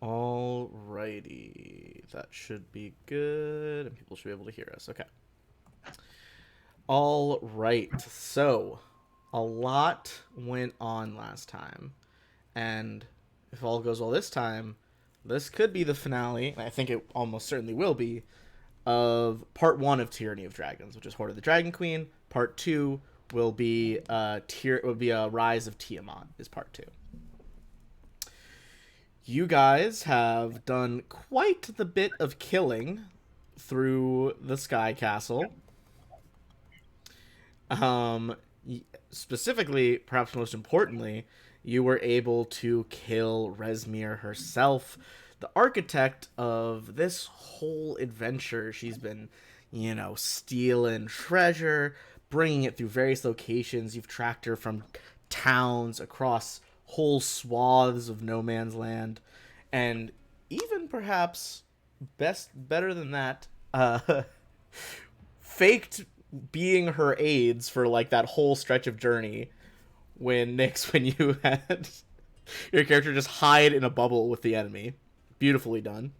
Alrighty. That should be good, and people should be able to hear us. Okay. All right. So, a lot went on last time, and if all goes well this time, this could be the finale. And I think it almost certainly will be of part one of Tyranny of Dragons, which is Hoard of the Dragon Queen. Part two will be Rise of Tiamat. Is part two. You guys have done quite the bit of killing through the Sky Castle. Um, Specifically, perhaps most importantly, you were able to kill Resmir herself, the architect of this whole adventure. She's been, stealing treasure, bringing it through various locations. You've tracked her from towns across whole swaths of no man's land, and even perhaps better than that, faked being her aides for like that whole stretch of journey when you had your character just hide in a bubble with the enemy. Beautifully done.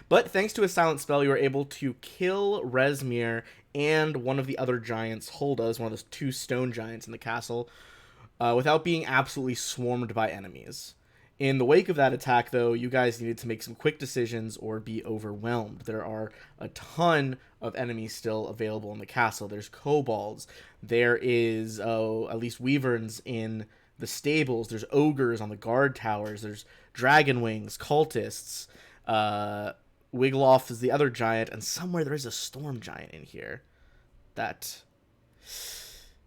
But thanks to a silent spell, you were able to kill Resmir and one of the other giants, Hulda, one of those two stone giants in the castle, without being absolutely swarmed by enemies. In the wake of that attack, though, you guys needed to make some quick decisions or be overwhelmed. There are a ton of enemies still available in the castle. There's kobolds. There is, at least wyverns in the stables. There's ogres on the guard towers. There's dragon wings, cultists. Wigloff is the other giant. And somewhere there is a storm giant in here that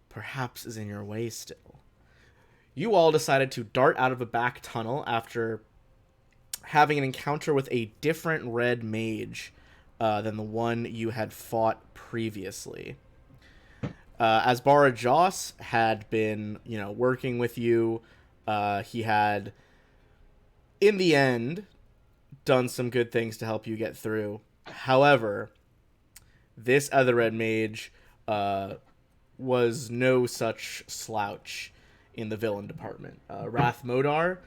perhaps is in your way still. You all decided to dart out of a back tunnel after having an encounter with a different red mage than the one you had fought previously. As Bara Joss had been, working with you, he had, in the end, done some good things to help you get through. However, this other red mage was no such slouch in the villain department. Wrath Modar,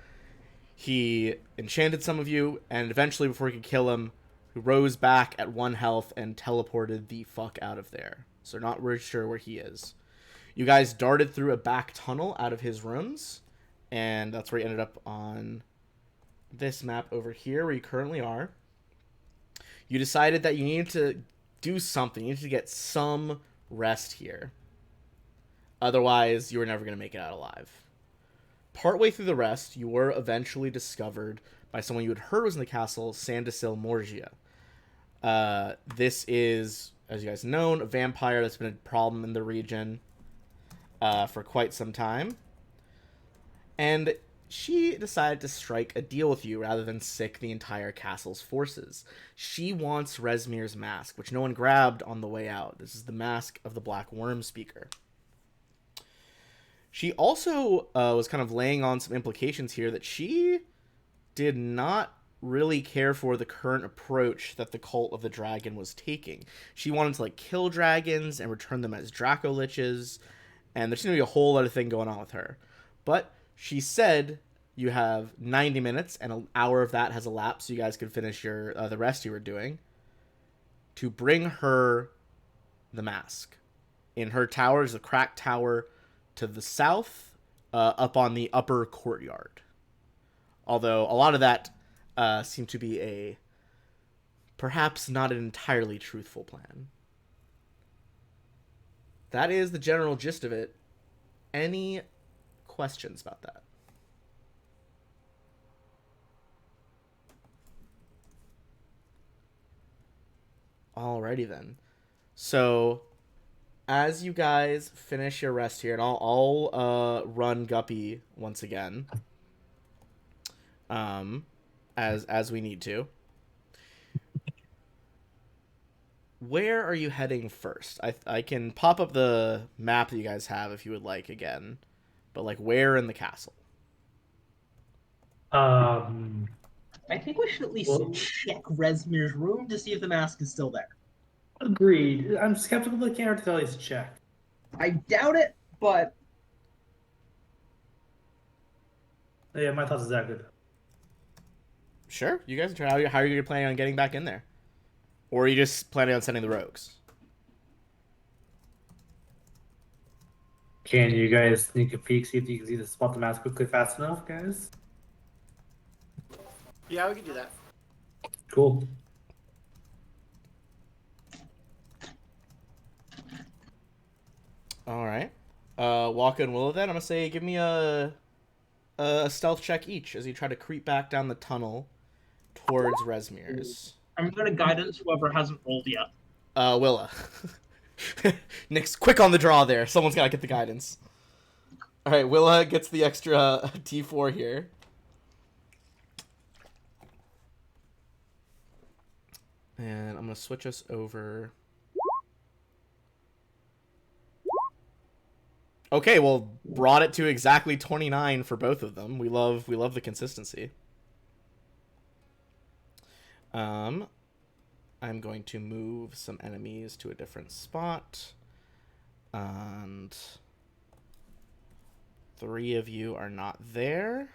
he enchanted some of you, and eventually, before he could kill him, he rose back at 1 health and teleported the fuck out of there. So not really sure where he is. You guys darted through a back tunnel out of his rooms, and that's where you ended up on this map over here, where you currently are. You decided that you needed to do something. You needed to get some rest here. Otherwise, you were never going to make it out alive. Partway through the rest, you were eventually discovered by someone you had heard was in the castle, Sandasil Morgia. This is, as you guys know, a vampire that's been a problem in the region for quite some time. And she decided to strike a deal with you rather than sick the entire castle's forces. She wants Resmir's mask, which no one grabbed on the way out. This is the mask of the Black Worm Speaker. She also was kind of laying on some implications here that she did not really care for the current approach that the Cult of the Dragon was taking. She wanted to kill dragons and return them as Dracoliches, and there seemed to be a whole other thing going on with her. But she said you have 90 minutes, and an hour of that has elapsed, so you guys can finish your the rest you were doing, to bring her the mask. In her tower is a cracked tower to the south, up on the upper courtyard. Although a lot of that seemed to be a perhaps not an entirely truthful plan. That is the general gist of it. Any questions about that? Alrighty then. So, as you guys finish your rest here, and I'll run Guppy once again, as we need to. Where are you heading first? I can pop up the map that you guys have if you would like again, but where in the castle? Um, I think we should at least well, check Resmir's room to see if the mask is still there. agreed. I'm skeptical that can't tell you to check. I doubt it, but Yeah, my thoughts exactly. Sure, you guys try. How are you planning on getting back in there? Or are you just planning on sending the rogues? Can you guys sneak a peek, see if you can see the spot the mask quickly fast enough, guys? Yeah, we can do that. Cool. All right. Walker and Willow, then I'm gonna say give me a stealth check each as you try to creep back down the tunnel towards Resmir's. I'm gonna guidance whoever hasn't rolled yet. Willa. Nick's quick on the draw there. Someone's gotta get the guidance. All right, Willa gets the extra T4 here. And I'm gonna switch us over. Okay, well, brought it to exactly 29 for both of them. We love the consistency. I'm going to move some enemies to a different spot. And 3 of you are not there.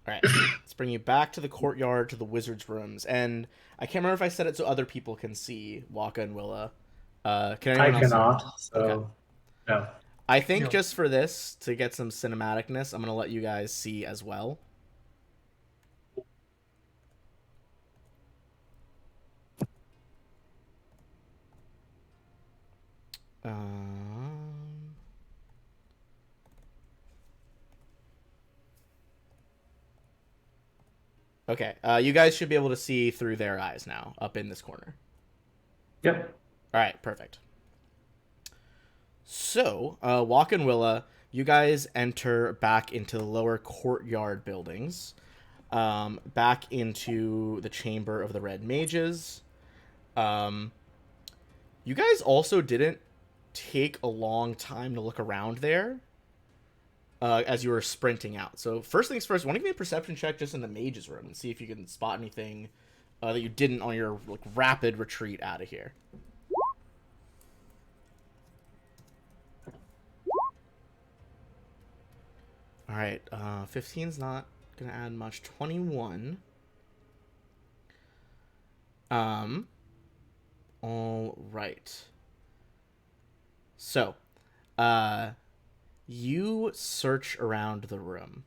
All right, let's bring you back to the courtyard, to the wizard's rooms. And I can't remember if I said it so other people can see Waka and Willa. Can anyone I else? cannot, so Okay. no. I think No. just for this, to get some cinematicness, I'm going to let you guys see as well. Okay, you guys should be able to see through their eyes now, up in this corner. Yep. All right, perfect. So, Walk and Willa, you guys enter back into the lower courtyard buildings, back into the chamber of the Red Mages. You guys also didn't take a long time to look around there as you were sprinting out. So first things first, want to give me a perception check just in the Mages room and see if you can spot anything that you didn't on your rapid retreat out of here. All right, 15's not gonna add much. 21. All right. So, you search around the room.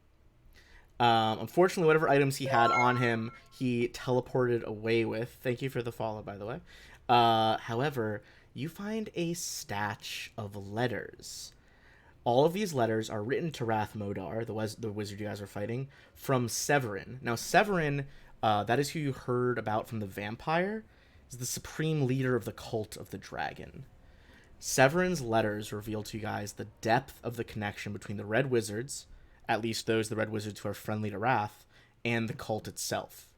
Unfortunately, whatever items he had on him, he teleported away with. Thank you for the follow, by the way. However, you find a stash of letters. All of these letters are written to Rath Modar, the wizard you guys are fighting, from Severin. Now, Severin, that is who you heard about from the vampire, is the supreme leader of the cult of the dragon. Severin's letters reveal to you guys the depth of the connection between the Red Wizards, at least the Red Wizards who are friendly to Wrath, and the cult itself.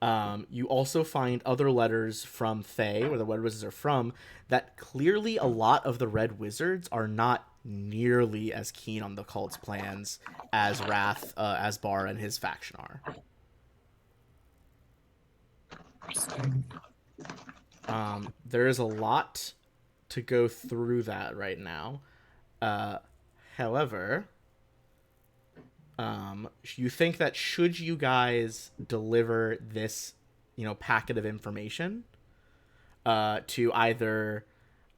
You also find other letters from Thay, where the Red Wizards are from, that clearly a lot of the Red Wizards are not nearly as keen on the cult's plans as Wrath, Asbar, and his faction are. There is a lot to go through that right now. However, you think that should you guys deliver this, packet of information to either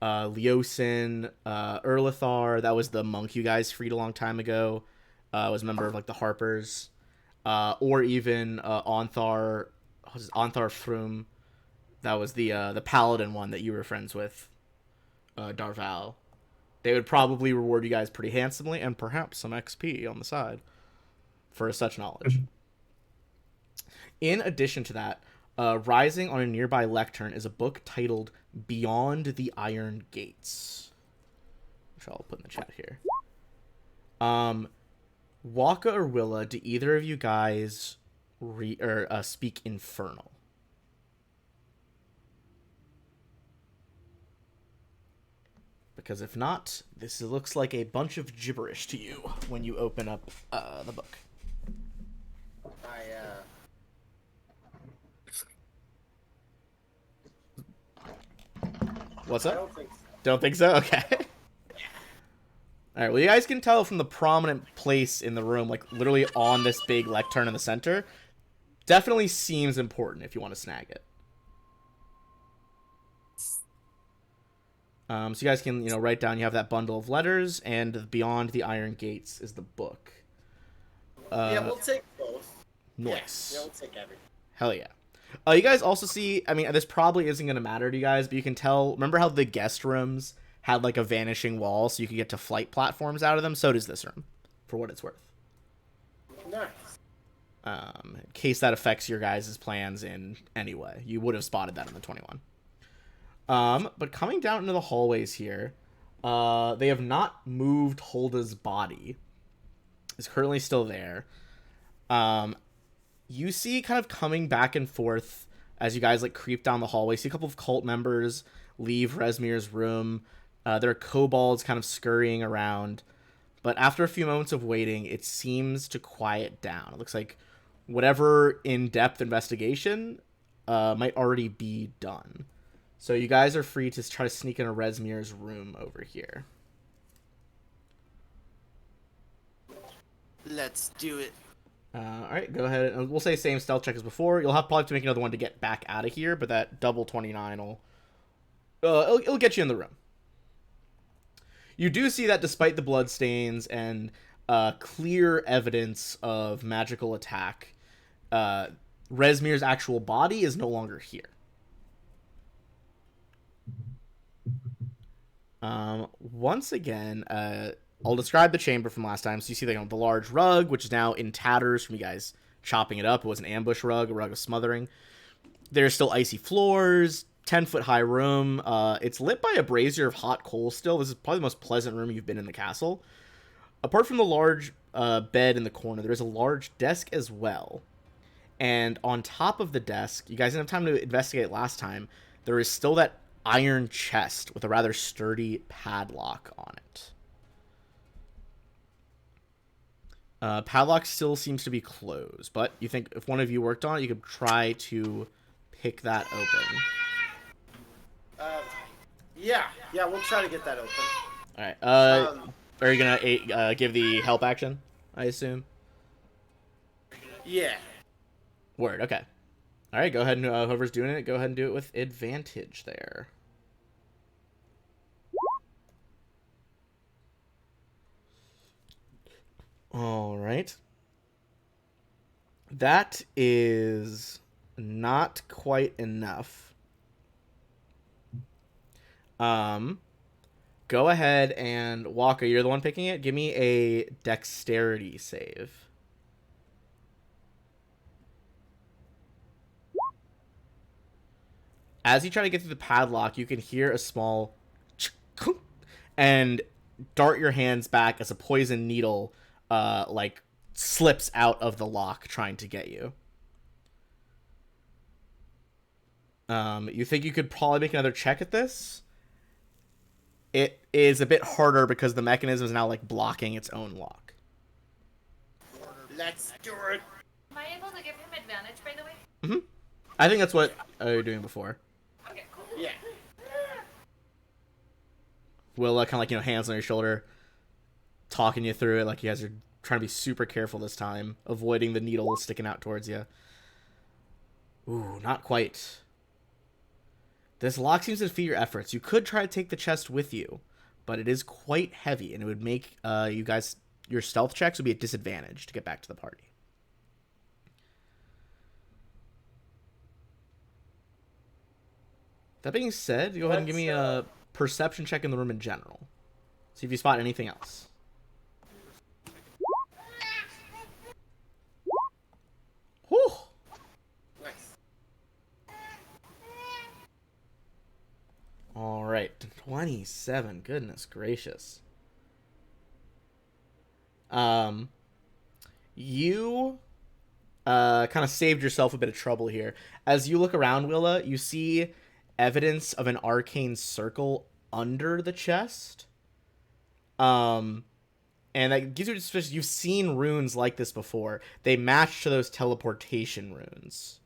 Leosin, Erlithar, that was the monk you guys freed a long time ago, was a member of the Harpers, or even Onthar Froom, that was the paladin one that you were friends with, Darval. They would probably reward you guys pretty handsomely and perhaps some XP on the side for such knowledge. In addition to that, rising on a nearby lectern is a book titled Beyond the Iron Gates, which I'll put in the chat here. Waka or Willa, do either of you guys speak Infernal? Because if not, this looks like a bunch of gibberish to you when you open up the book. What's I up? don't think so. Don't think so? Okay. All right. Well, you guys can tell from the prominent place in the room, like literally on this big lectern in the center, definitely seems important if you want to snag it. So you guys can, write down. You have that bundle of letters, and Beyond the Iron Gates is the book. Yeah, we'll take both. Nice. Yeah, we'll take everything. Hell yeah. You guys also see, I mean, this probably isn't going to matter to you guys, but you can tell, remember how the guest rooms had like a vanishing wall so you could get to flight platforms out of them? So does this room, for what it's worth. Nice. In case that affects your guys' plans in any way. You would have spotted that in the 21. But coming down into the hallways here, they have not moved Hulda's body. It's currently still there. You see kind of coming back and forth as you guys like creep down the hallway. See a couple of cult members leave Resmir's room. There are kobolds kind of scurrying around. But after a few moments of waiting, it seems to quiet down. It looks like whatever in-depth investigation might already be done. So you guys are free to try to sneak into Resmir's room over here. Let's do it. Alright, go ahead. And we'll say same stealth check as before. You'll have probably to make another one to get back out of here, but that double 29 will... it'll get you in the room. You do see that despite the bloodstains and clear evidence of magical attack, Resmir's actual body is no longer here. Once again, I'll describe the chamber from last time. So you see the large rug, which is now in tatters from you guys chopping it up. It was an ambush rug, a rug of smothering. There's still icy floors, 10-foot high room. It's lit by a brazier of hot coal still. This is probably the most pleasant room you've been in the castle. Apart from the large bed in the corner, there is a large desk as well. And on top of the desk, you guys didn't have time to investigate last time, there is still that iron chest with a rather sturdy padlock on it. Padlock still seems to be closed, but you think if one of you worked on it, you could try to pick that open. Yeah, we'll try to get that open. All right. Are you gonna give the help action? I assume. Yeah. Word. Okay. All right. Go ahead and whoever's doing it, go ahead and do it with advantage there. All right. That is not quite enough. Go ahead and Walker, you're the one picking it. Give me a dexterity save. As you try to get through the padlock, you can hear a small and dart your hands back as a poison needle like slips out of the lock trying to get you. You think you could probably make another check at this? It is a bit harder because the mechanism is now like blocking its own lock. Let's do it. Am I able to give him advantage, by the way? Mm-hmm. I think that's what you were doing before. Okay, cool. Yeah. Will kind of like, hands on your shoulder, talking you through it, like you guys are trying to be super careful this time, avoiding the needle sticking out towards you. Ooh, not quite. This lock seems to defeat your efforts. You could try to take the chest with you, but it is quite heavy, and it would make you guys, your stealth checks would be at disadvantage to get back to the party. That being said, go ahead and give me a perception check in the room in general. See if you spot anything else. Whew. Nice. All right, 27. Goodness gracious. You kind of saved yourself a bit of trouble here. As you look around, Willa, you see evidence of an arcane circle under the chest. And that gives you suspicion. You've seen runes like this before. They match to those teleportation runes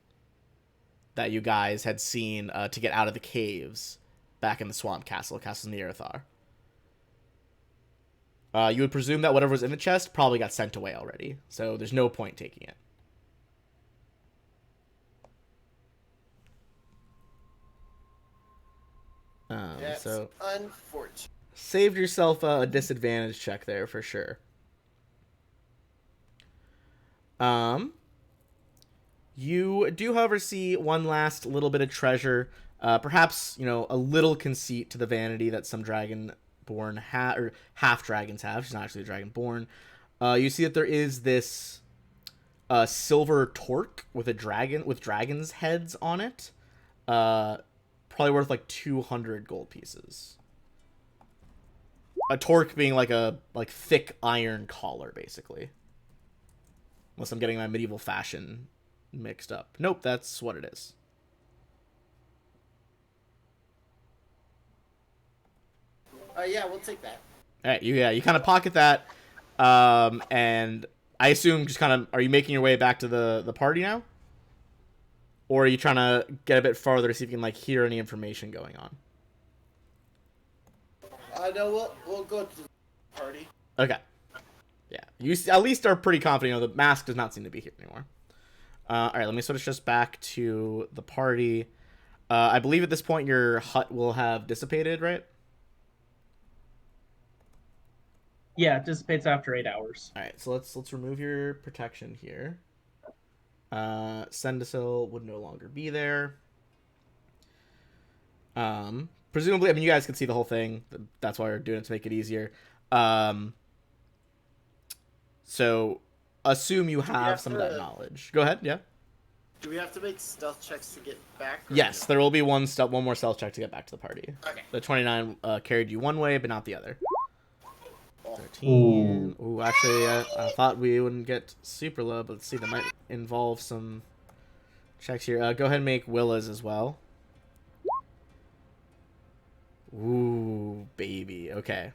that you guys had seen to get out of the caves back in the Swamp Castle, Castle Nearthar. You would presume that whatever was in the chest probably got sent away already, so there's no point taking it. That's So unfortunate. saved yourself a disadvantage check there for sure. You do, however, see one last little bit of treasure. Perhaps, a little conceit to the vanity that some dragonborn or half dragons have. She's not actually a dragonborn. You see that there is this silver torque with dragons' heads on it. Probably worth like 200 gold pieces. A torque being like a thick iron collar, basically. Unless I'm getting my medieval fashion mixed up. Nope, that's what it is. Yeah, we'll take that. All right, you kind of pocket that, and I assume just kind of, are you making your way back to the party now, or are you trying to get a bit farther to see if you can like hear any information going on? No, we'll go to the party. Okay. Yeah, you at least are pretty confident. The mask does not seem to be here anymore. All right, let me switch just back to the party. I believe at this point your hut will have dissipated, right? Yeah, it dissipates after 8 hours. All right, so let's remove your protection here. Sendisil would no longer be there. Presumably, I mean, you guys can see the whole thing. That's why we're doing it, to make it easier. So assume you have some of that knowledge. Go ahead, yeah. Do we have to make stealth checks to get back? Yes, there will be one more stealth check to get back to the party. Okay. The 29 carried you one way, but not the other. 13. Ooh, actually, I thought we wouldn't get super low, but let's see. That might involve some checks here. Go ahead and make Willa's as well. Ooh, baby. Okay.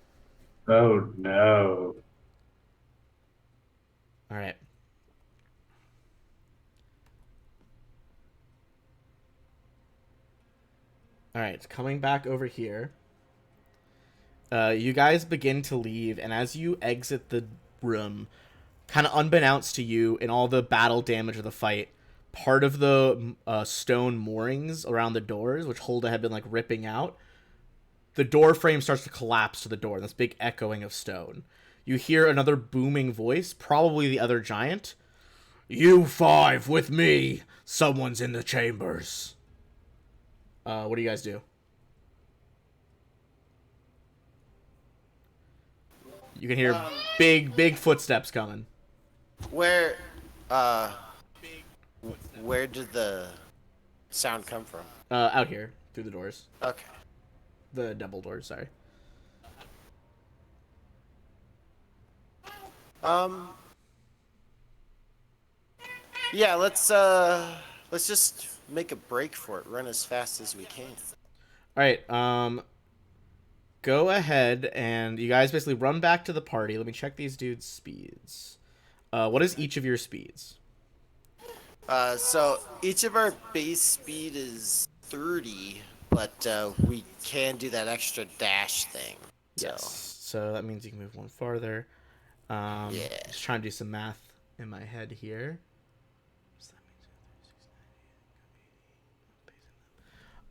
Oh no. All right. All right, coming back over here. You guys begin to leave, and as you exit the room, kind of unbeknownst to you, in all the battle damage of the fight, part of the stone moorings around the doors, which Holda had been like ripping out, the door frame starts to collapse to the door. This big echoing of stone. You hear another booming voice, probably the other giant. "You five with me. Someone's in the chambers." What do you guys do? You can hear big footsteps coming. Where did the sound come from? Out here through the doors. Okay. The double doors, sorry. Yeah, let's just make a break for it. Run as fast as we can. All right. Go ahead and you guys basically run back to the party. Let me check these dudes' speeds. What is each of your speeds? So each of our base speed is 30, but we can do that extra dash thing. Yes. So that means you can move one farther. Yeah. Just trying to do some math in my head here.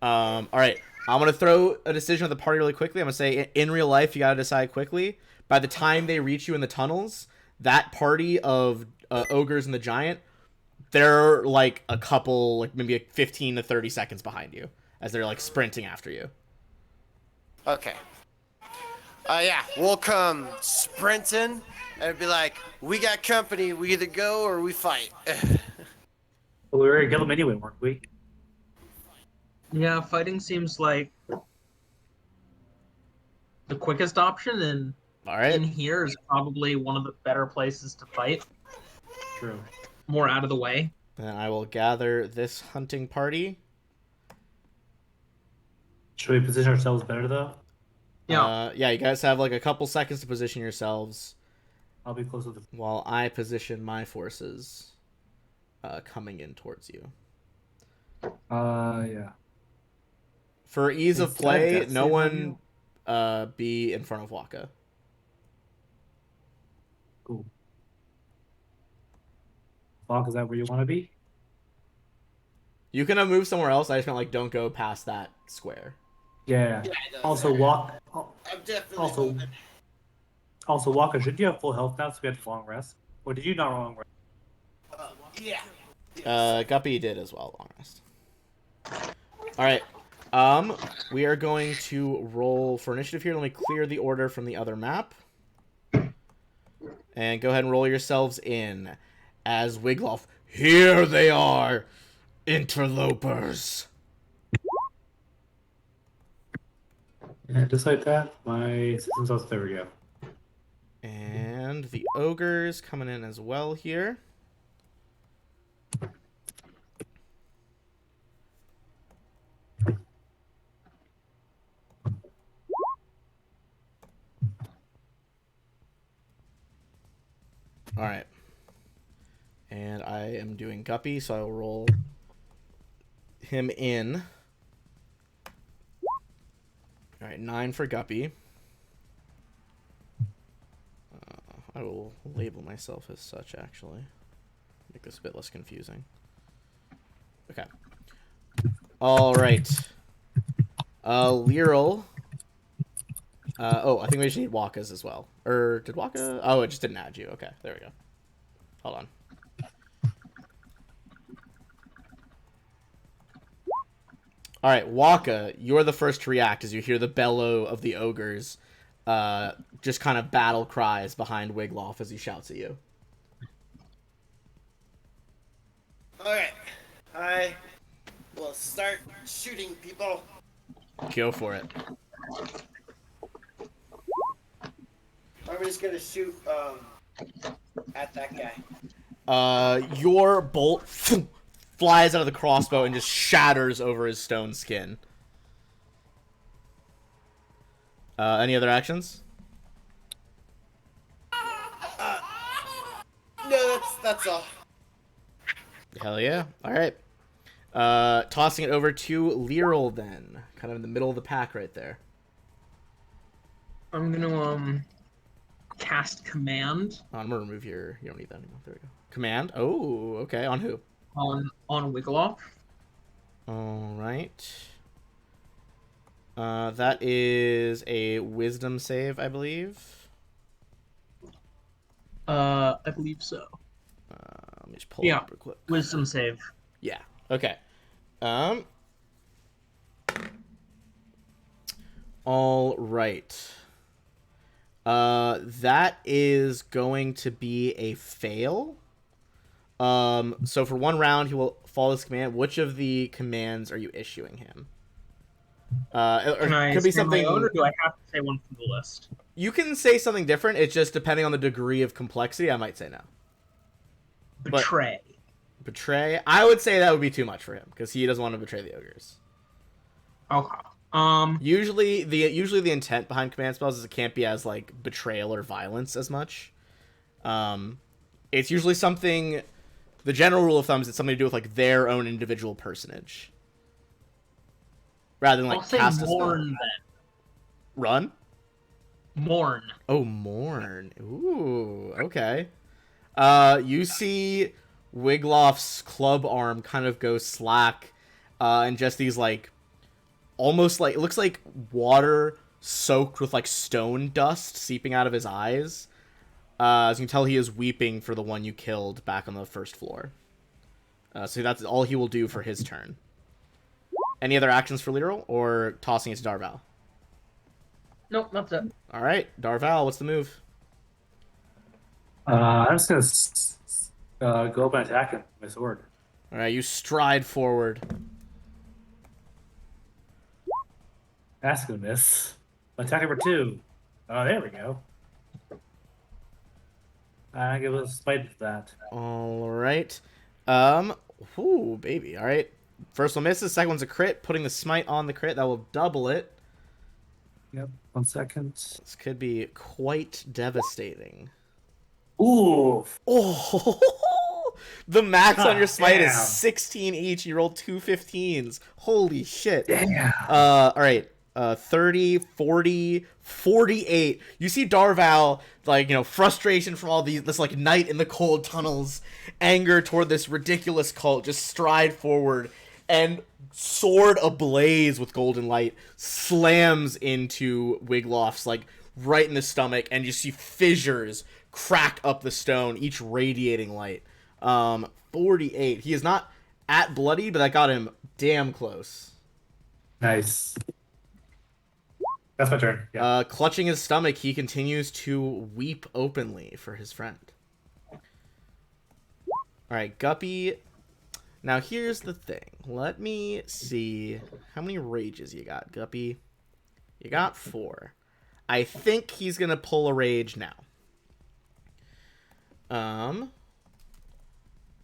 All right. I'm going to throw a decision at the party really quickly. I'm going to say, in real life, you got to decide quickly. By the time they reach you in the tunnels, that party of ogres and the giant, they're like a couple, like maybe 15 to 30 seconds behind you as they're like sprinting after you. Okay. Yeah, we'll come sprinting and be like, we got company. We either go or we fight. Well, we were gonna kill them anyway, weren't we? Yeah, fighting seems like the quickest option, and All right. in here is probably one of the better places to fight. True. More out of the way. Then I will gather this hunting party. Should we position ourselves better though? Yeah. Yeah, you guys have like a couple seconds to position yourselves I'll be close with the. while I position my forces coming in towards you. Yeah. For ease of Is play, that no save one be in front of Waka. Fuck, is that where you want to be? You can move somewhere else. I just meant like don't go past that square. Yeah. Yeah, no, Also, fair. walk. I'm definitely Also, moving. also, Walker, should you have full health now? So we had to long rest, or did you not long rest? Yeah. Guppy did as well. Long rest. All right. We are going to roll for initiative here. Let me clear the order from the other map. And go ahead and roll yourselves in as Wiggloff. Here they are, interlopers. Yeah, just like that. My system's also there. We go. And the ogres coming in as well here. All right. And I am doing Guppy, so I will roll him in. All right, 9 for Guppy. I will label myself as such, actually. Make this a bit less confusing. Okay. All right. Liral. I think we just need Waka's as well. Or did Waka? Oh, it just didn't add you. Okay, there we go. Hold on. All right, Waka, you're the first to react as you hear the bellow of the ogres, just kind of battle cries behind Wiggloff as he shouts at you. Alright. I will start shooting people. Go for it. I'm just gonna shoot at that guy. Your bolt flies out of the crossbow and just shatters over his stone skin. Any other actions? No, that's all. Hell yeah. All right. Tossing it over to Liral then. Kind of in the middle of the pack right there. I'm gonna cast command Oh, I'm gonna remove your... You don't need that anymore. There we go. Command. Oh, okay. On who? on Wiggleoff. All right. That is a wisdom save, I believe. I believe so. Let me just pull it up real quick. Wisdom save. Yeah. Okay. All right. That is going to be a fail. So for one round, he will follow this command. Which of the commands are you issuing him? Or Can I could be say my something. own, or do I have to say one from the list? You can say something different. It's just depending on the degree of complexity. I might say no. Betray. Betray. I would say that would be too much for him because he doesn't want to betray the ogres. Okay. Usually the intent behind command spells is it can't be as like betrayal or violence as much. It's usually something. The general rule of thumb is it's something to do with like their own individual personage, rather than like I'll say cast a spell. mourn then. Run. Mourn. Oh, mourn. Ooh, okay. You see Wiggloff's club arm kind of go slack, and just these like, almost like, it looks like water soaked with like stone dust seeping out of his eyes. As you can tell, he is weeping for the one you killed back on the first floor. So that's all he will do for his turn. Any other actions for Liral, or tossing it to Darval? Nope, that's it. All right, Darval, what's the move? I'm just gonna go up and attack him with my sword. All right, you stride forward. That's gonna miss. Attack number 2. Oh, there we go. I give a spite for that. All right. Ooh, baby. All right. First one misses. Second one's a crit. Putting the smite on the crit. That will double it. Yep. 1 second. This could be quite devastating. Ooh. Oh, the max on your smite is damn. 16 each. You rolled 2 15s. Holy shit. Damn. All right. 30, 40, 48. You see Darval, like, frustration from all this, like, night in the cold tunnels, anger toward this ridiculous cult, just stride forward, and sword ablaze with golden light, slams into Wiglof's, like, right in the stomach, and you see fissures crack up the stone, each radiating light. 48. He is not at bloody, but that got him damn close. Nice. That's my turn. Yeah. Clutching his stomach, he continues to weep openly for his friend. Alright, Guppy. Now, here's the thing. Let me see how many rages you got, Guppy. You got 4. I think he's going to pull a rage now.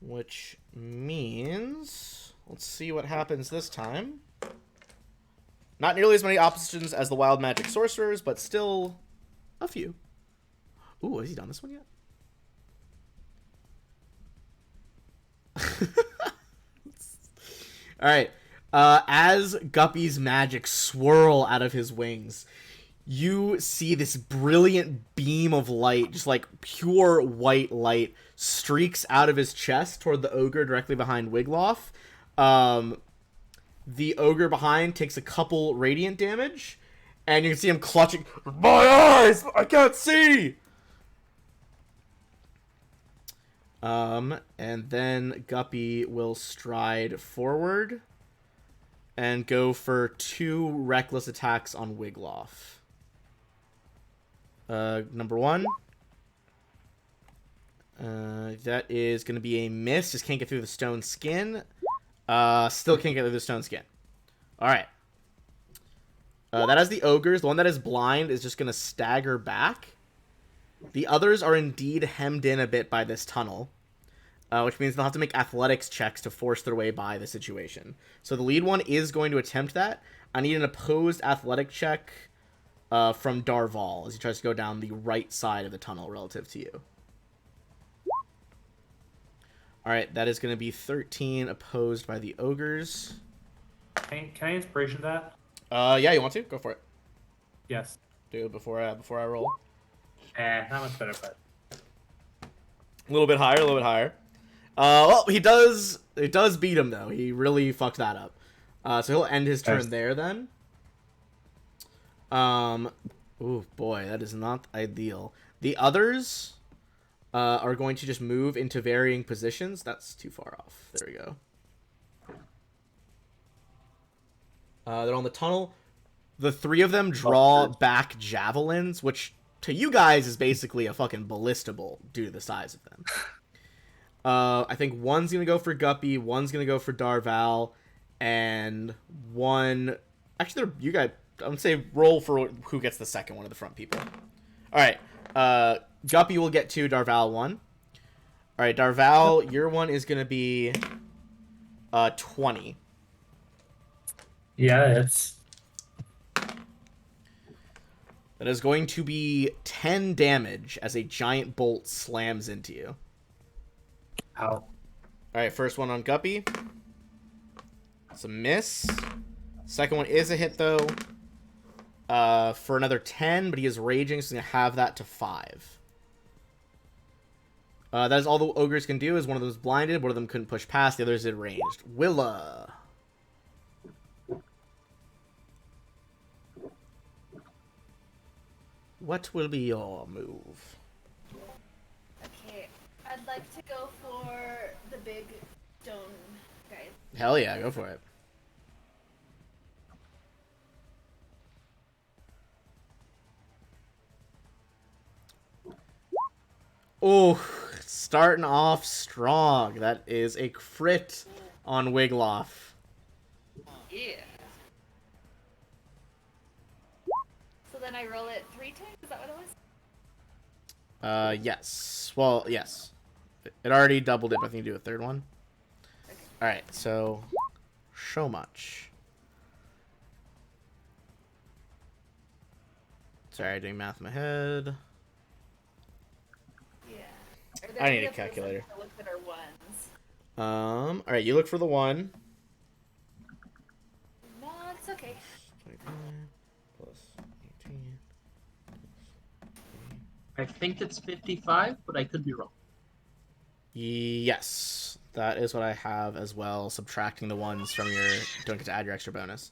Which means... Let's see what happens this time. Not nearly as many oppositions as the wild magic sorcerers, but still a few. Ooh, has he done this one yet? Alright. As Guppy's magic swirl out of his wings, you see this brilliant beam of light, just like pure white light, streaks out of his chest toward the ogre directly behind Wigloff. The ogre behind takes a couple radiant damage, and you can see him clutching. My eyes! I can't see! And then Guppy will stride forward and go for 2 reckless attacks on Wigloff. Number 1. That is going to be a miss. Just can't get through the stone skin. Still can't get through the stone skin. Alright. That has the ogres. The one that is blind is just going to stagger back. The others are indeed hemmed in a bit by this tunnel. Which means they'll have to make athletics checks to force their way by the situation. So the lead one is going to attempt that. I need an opposed athletic check from Darval as he tries to go down the right side of the tunnel relative to you. Alright, that is going to be 13 opposed by the ogres. Can I inspiration that? Yeah, you want to? Go for it. Yes. Do it before I roll. Not much better, but A little bit higher, a little bit higher. Well, it does beat him, though. He really fucked that up. So he'll end his turn there, then. Ooh, boy, that is not ideal. The others are going to just move into varying positions. That's too far off. There we go. They're on the tunnel. The 3 of them draw back javelins, which to you guys is basically a fucking ballista bolt due to the size of them. I think one's going to go for Guppy, one's going to go for Darval, and one... Actually, you guys... I'm going to say roll for who gets the second one of the front people. Alright. Guppy will get 2, Darval 1. Alright, Darval, your one is going to be 20. yeah, it's That is going to be 10 damage as a giant bolt slams into you. how. Alright, first one on Guppy. It's a miss. Second one is a hit, though. For another 10, but he is raging, so he's going to have that to 5. That is all the ogres can do, is one of them is blinded, one of them couldn't push past, the other is in ranged. Willa. What will be your move? Okay, I'd like to go for the big stone guy. Hell yeah, go for it. Oh, starting off strong. That is a crit on Wigloff. Yeah. So then I roll it 3 times? Is that what it was? Yes. Well, yes. It already doubled it, but I think you do a third one. Okay. Alright, so... So much. Sorry, doing math in my head. Yeah. Are there I any need a of those calculator. ones that look that are ones? Alright, you look for the 1. No, it's okay. 25 plus 18. I think it's 55, but I could be wrong. Yes, that is what I have as well, subtracting the ones from your... Don't get to add your extra bonus.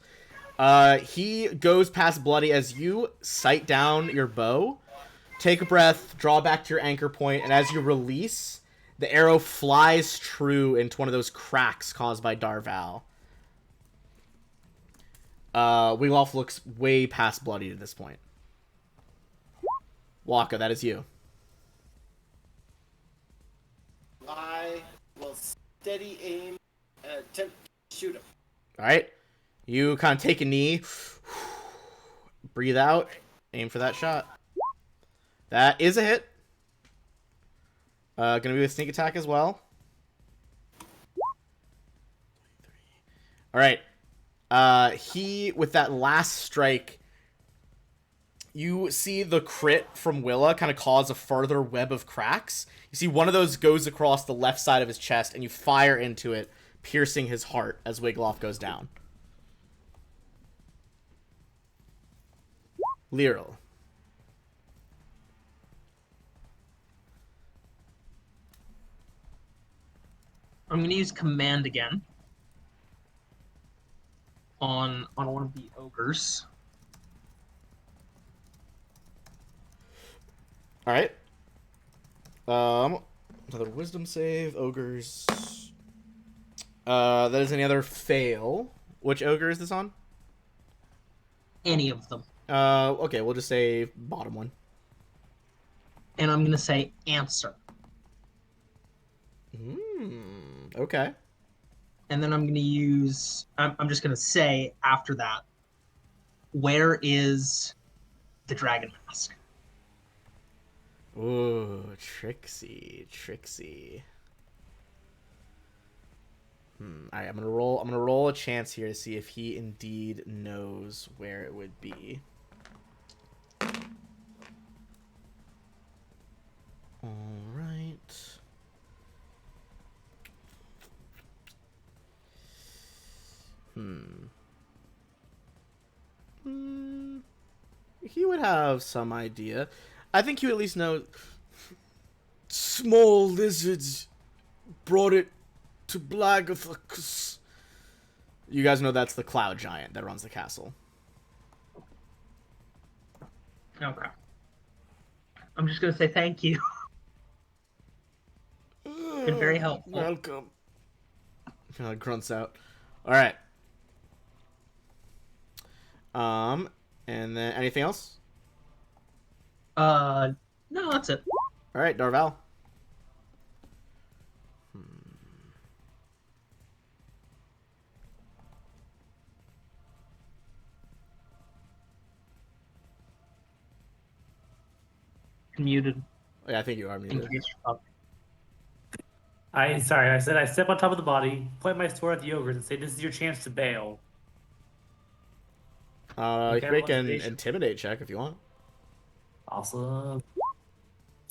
He goes past Bloody as you sight down your bow. Take a breath, draw back to your anchor point, and as you release, the arrow flies true into one of those cracks caused by Darval. Wiglaf looks way past Bloody at this point. Waka, that is you. I will steady aim and attempt to shoot him. Alright. You kind of take a knee. Breathe out. Aim for that shot. That is a hit. Gonna be with sneak attack as well. Alright. He, with that last strike, you see the crit from Willa kind of cause a further web of cracks. You see one of those goes across the left side of his chest, and you fire into it, piercing his heart as Wiglaf goes down. Lyral. I'm gonna use command again on one of the ogres. All right. Another wisdom save. Ogres. That is another fail. Which ogre is this on? Any of them. Okay, we'll just say bottom one. And I'm gonna say answer. Okay. And then I'm gonna use I'm just gonna say after that, where is the dragon mask? Ooh, tricksy, tricksy. Alright, I'm gonna roll a chance here to see if he indeed knows where it would be. Alright. He would have some idea. I think you at least know. Small lizards brought it to Blagathus. You guys know that's the cloud giant that runs the castle. Okay. I'm just gonna say thank you. Been very helpful. Welcome. Grunts out. All right. And then anything else? No, that's it. All right, Darval. Muted. Yeah, I think you are In muted. case you're up. I said I step on top of the body, point my sword at the ogres, and say, "This is your chance to bail." You Okay, can make an motivation. intimidate check if you want. Awesome.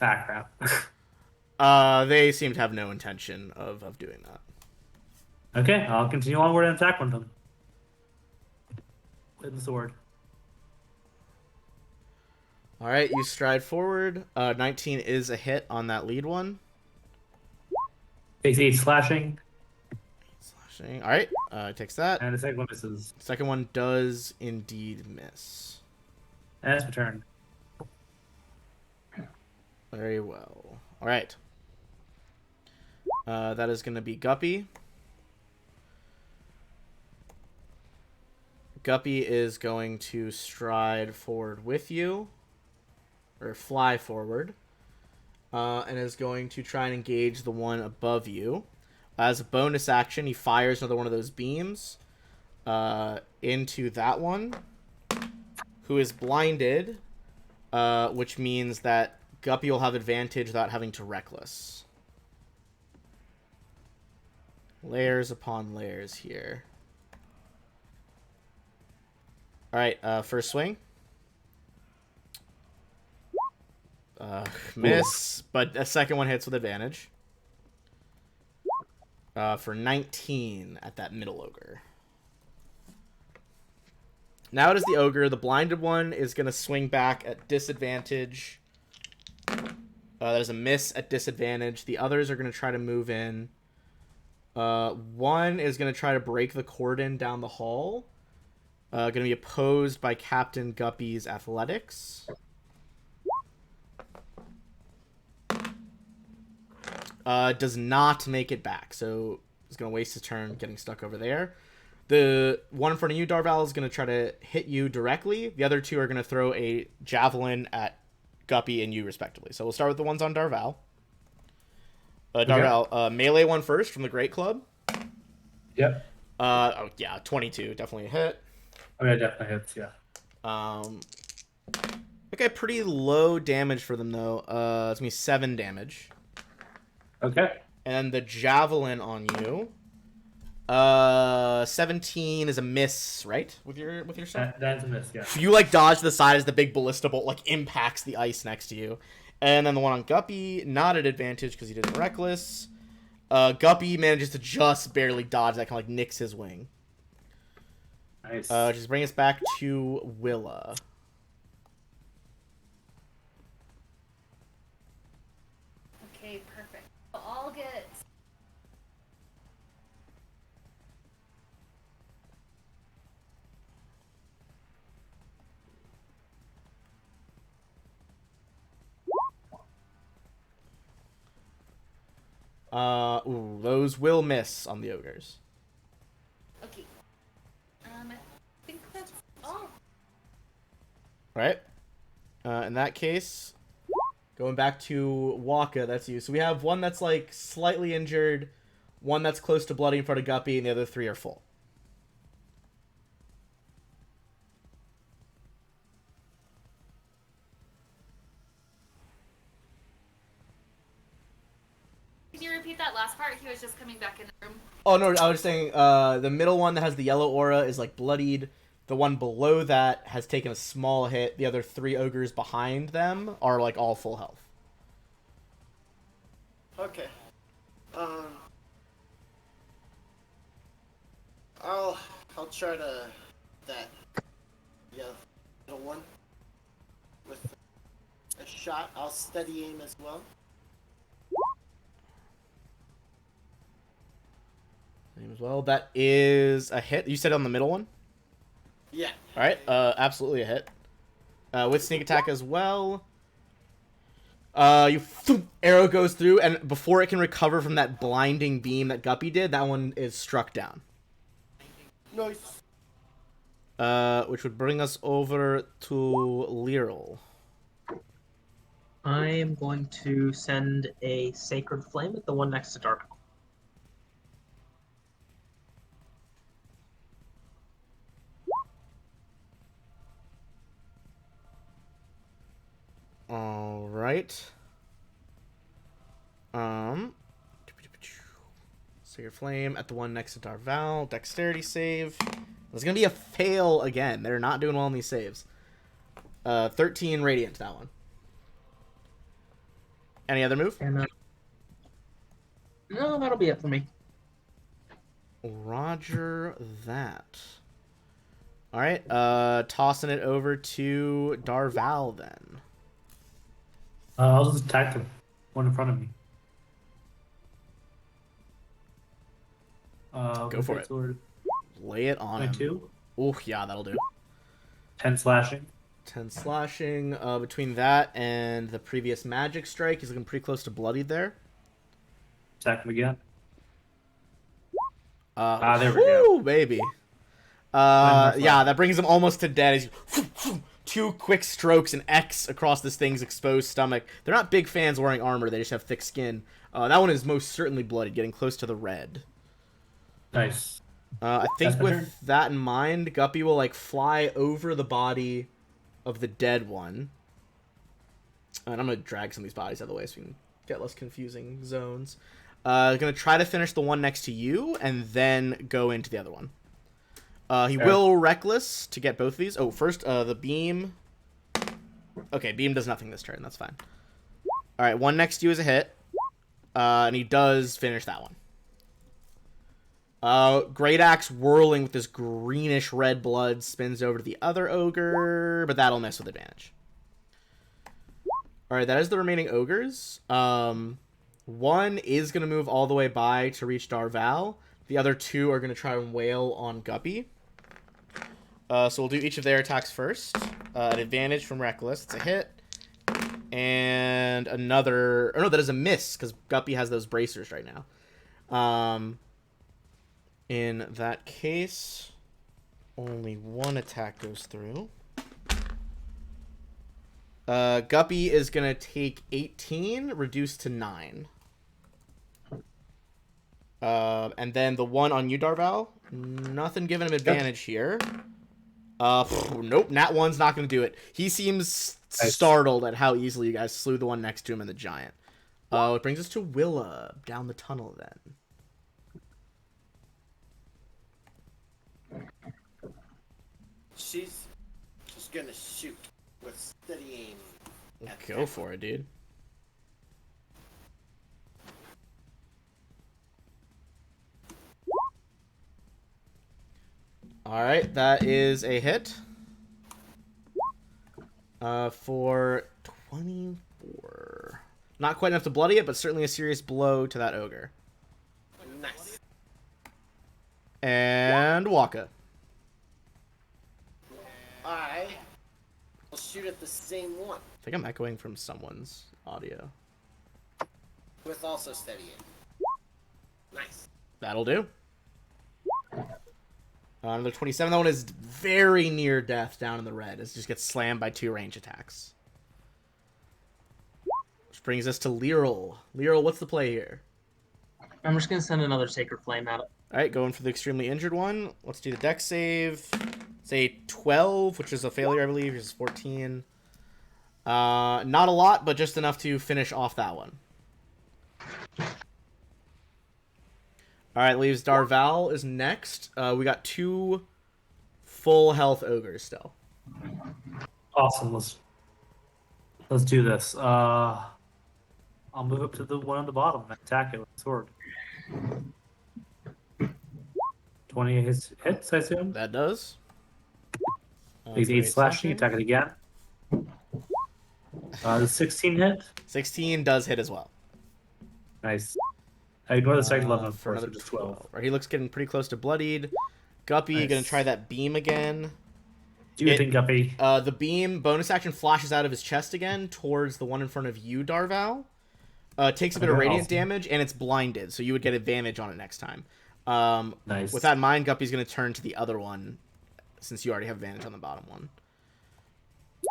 Ah, crap. They seem to have no intention of doing that. Okay, I'll continue onward and attack one of them. With the sword. All right, you stride forward. 19 is a hit on that lead one. Takes 8 slashing, Slashing. All right, takes that. and the second one misses. Second one does indeed miss. And that's my turn. Very well. All right. That is going to be Guppy. Guppy is going to stride forward with you, or fly forward, and is going to try and engage the one above you. As a bonus action, he fires another one of those beams into that one, who is blinded, which means that Guppy will have advantage without having to reckless. Layers upon layers here. Alright, first swing. Miss, but a second one hits with advantage. For 19 at that middle ogre. Now it is the ogre. The blinded one is going to swing back at disadvantage. That is a miss at disadvantage. The others are going to try to move in. One is going to try to break the cordon down the hall. Going to be opposed by Captain Guppy's athletics. Does not make it back, so he's going to waste his turn getting stuck over there. The one in front of you, Darval, is going to try to hit you directly. The other two are going to throw a javelin at Guppy and you, respectively. So we'll start with the ones on Darval. Darval, melee one first from the Great Club. Yep. Oh, yeah, 22. Definitely a hit. Oh, yeah, definitely hits, yeah. Okay, pretty low damage for them, though. It's going to be 7 damage. Okay. And the javelin on you. 17 is a miss, right? With your stuff? That's a miss, yeah. You like dodge to the side as the big ballista bolt like impacts the ice next to you. And then the one on Guppy, not at advantage because he did reckless. Guppy manages to just barely dodge. That kind of like nicks his wing. Nice. Just bring us back to Willa. Okay, perfect. So I'll get. Those will miss on the ogres. Okay. I think that's all. Right? In that case, going back to Waka, that's you. So we have one that's like slightly injured, one that's close to bloody in front of Guppy, and the other 3 are full. Can you repeat that last part? He was just coming back in the room. Oh, no, I was saying the middle one that has the yellow aura is like bloodied. The one below that has taken a small hit. The other 3 ogres behind them are like all full health. Okay. I'll try to that little one with a shot. I'll steady aim as well. As well, that is a hit. You said on the middle one? Yeah. All right, absolutely a hit. With sneak attack as well. Arrow goes through, and before it can recover from that blinding beam that Guppy did, that one is struck down. Nice. Which would bring us over to Lyral. I am going to send a Sacred Flame at the one next to Dark. All right. Sacred Flame at the one next to Darval. Dexterity save. There's gonna be a fail again. They're not doing well on these saves. 13 radiant, that one. Any other move? And no, that'll be it for me. Roger that. All right, tossing it over to Darval then. I'll just attack them. One in front of me. Go for it. Sword. Lay it on him. 22. Oh, yeah, that'll do. 10 slashing. 10 slashing. Between that and the previous magic strike, he's looking pretty close to bloodied there. Attack him again. There we go. Baby. Yeah, that brings him almost to dead. He's 2 quick strokes and X across this thing's exposed stomach. They're not big fans wearing armor. They just have thick skin. That one is most certainly bloodied, getting close to the red. Nice. I think That's my turn. with that in mind, Guppy will like fly over the body of the dead one. And I'm going to drag some of these bodies out of the way so we can get less confusing zones. Going to try to finish the one next to you and then go into the other one. He will Reckless to get both of these. Oh, first, the Beam. Okay, Beam does nothing this turn. That's fine. All right, one next to you is a hit. And he does finish that one. Great Axe whirling with this greenish red blood spins over to the other ogre, but that'll miss with advantage. All right, that is the remaining ogres. One is going to move all the way by to reach Darval. The other two are going to try and wail on Guppy. So we'll do each of their attacks first. An advantage from Reckless. It's a hit. And another... Oh, no, that is a miss, because Guppy has those bracers right now. In that case, only one attack goes through. Guppy is going to take 18, reduced to 9. And then the one on you, Darval, nothing giving him advantage here. Nope, Nat 1's not going to do it. He seems startled at how easily you guys slew the one next to him in the giant. It brings us to Willa, down the tunnel then. She's just gonna shoot with steady aim. Go for it, dude. Alright, that is a hit. For 24. Not quite enough to bloody it, but certainly a serious blow to that ogre. Nice. And Waka. I will shoot at the same one I think I'm echoing from someone's audio. with also steady aim. Nice. That'll do. Another 27. That one is very near death down in the red. It just gets slammed by 2 range attacks. Which brings us to Lyril. Lyril, what's the play here? I'm just gonna send another Sacred Flame at it. Alright, going for the extremely injured one. Let's do the dex save. Say 12, which is a failure, I believe. Which is 14. Not a lot, but just enough to finish off that one. Alright, leaves Darval is next. We got 2 full health ogres still. Awesome. Let's do this. I'll move up to the one on the bottom and attack it with the sword. 20 hits, I assume. That does. Takes 8 slashing. Attack it again. The 16 hit. 16 does hit as well. Nice. I ignore the second level, of For course, another which is 12. Right, he looks getting pretty close to bloodied. Guppy, Nice. gonna try that beam again. Do you think, Guppy? The beam bonus action flashes out of his chest again towards the one in front of you, Darval. Takes a bit of Okay, radiant awesome. damage, and it's blinded, so you would get advantage on it next time. Nice. With that in mind, Guppy's going to turn to the other one, since you already have advantage on the bottom one.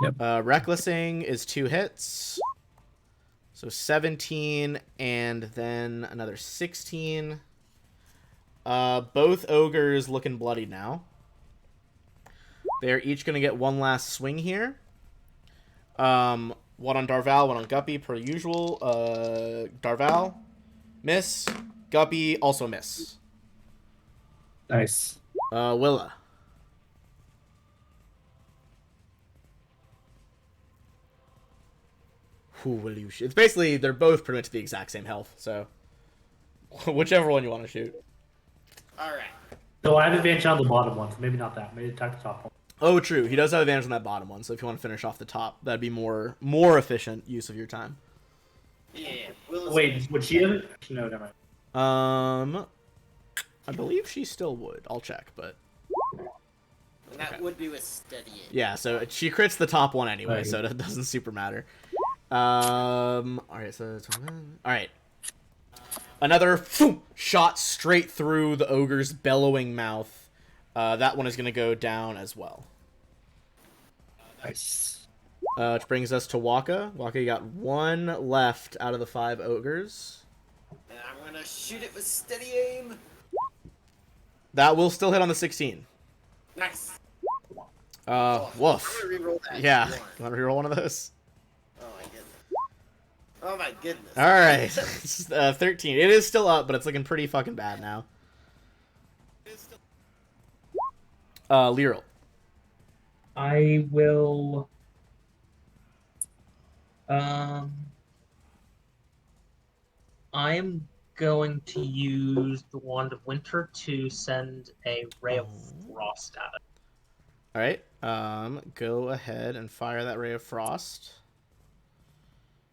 Yep. Recklessing is 2 hits. So 17, and then another 16. Both ogres looking bloody now. They're each going to get one last swing here. One on Darval, one on Guppy, per usual. Darval, miss. Guppy, also miss. Nice. Willa. Who will you shoot? It's basically, they're both pretty much the exact same health, so whichever one you want to shoot. Alright. So I have advantage on the bottom one, so maybe not that. Maybe attack the top one. Oh, true. He does have advantage on that bottom one, so if you want to finish off the top, that'd be more efficient use of your time. Yeah. Will's Wait, would she have it? No, never mind. I believe she still would. I'll check, but and that okay. would be with steady aim. yeah. So she crits the top one anyway, Right. so it doesn't super matter. All right. So all right. Another shot straight through the ogre's bellowing mouth. That one is going to go down as well. Nice. Which brings us to Waka. Waka, you got 1 left out of the 5 ogres. And I'm gonna shoot it with steady aim. That will still hit on the 16. Nice. Woof. I'm gonna reroll that. Yeah. One. You want to reroll one of those? Oh my goodness. Oh my goodness. All right. 13. It is still up, but it's looking pretty fucking bad now. Lyril. I will. I am going to use the Wand of Winter to send a ray of frost at it. All right. Go ahead and fire that ray of frost.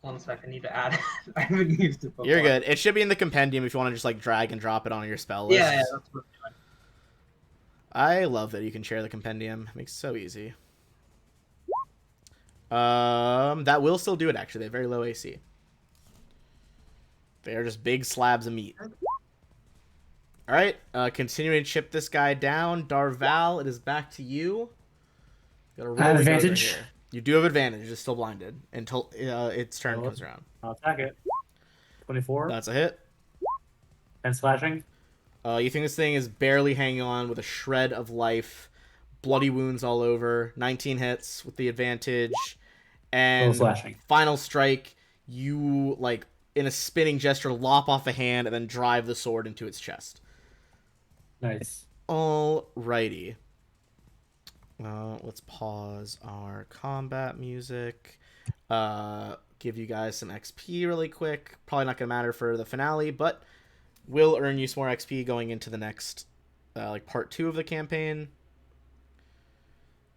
1 sec, I need to add it. I haven't used it before. You're good. It should be in the compendium if you want to just like drag and drop it on your spell list. Yeah, that's what I'm doing. I love that you can share the compendium. It makes it so easy. That will still do it, actually. They have very low AC. They are just big slabs of meat. Alright, continuing to chip this guy down. Darval, it is back to you. Got a I have really good advantage. here. You do have advantage. It's still blinded until its turn comes around. I'll attack it. 24. That's a hit. 10 slashing. You think this thing is barely hanging on with a shred of life. Bloody wounds all over. 19 hits with the advantage. And slashing. final strike, you, like, in a spinning gesture, lop off a hand and then drive the sword into its chest. Nice. Alrighty. Let's pause our combat music. Give you guys some XP really quick. Probably not going to matter for the finale, but will earn you some more XP going into the next, like, part 2 of the campaign.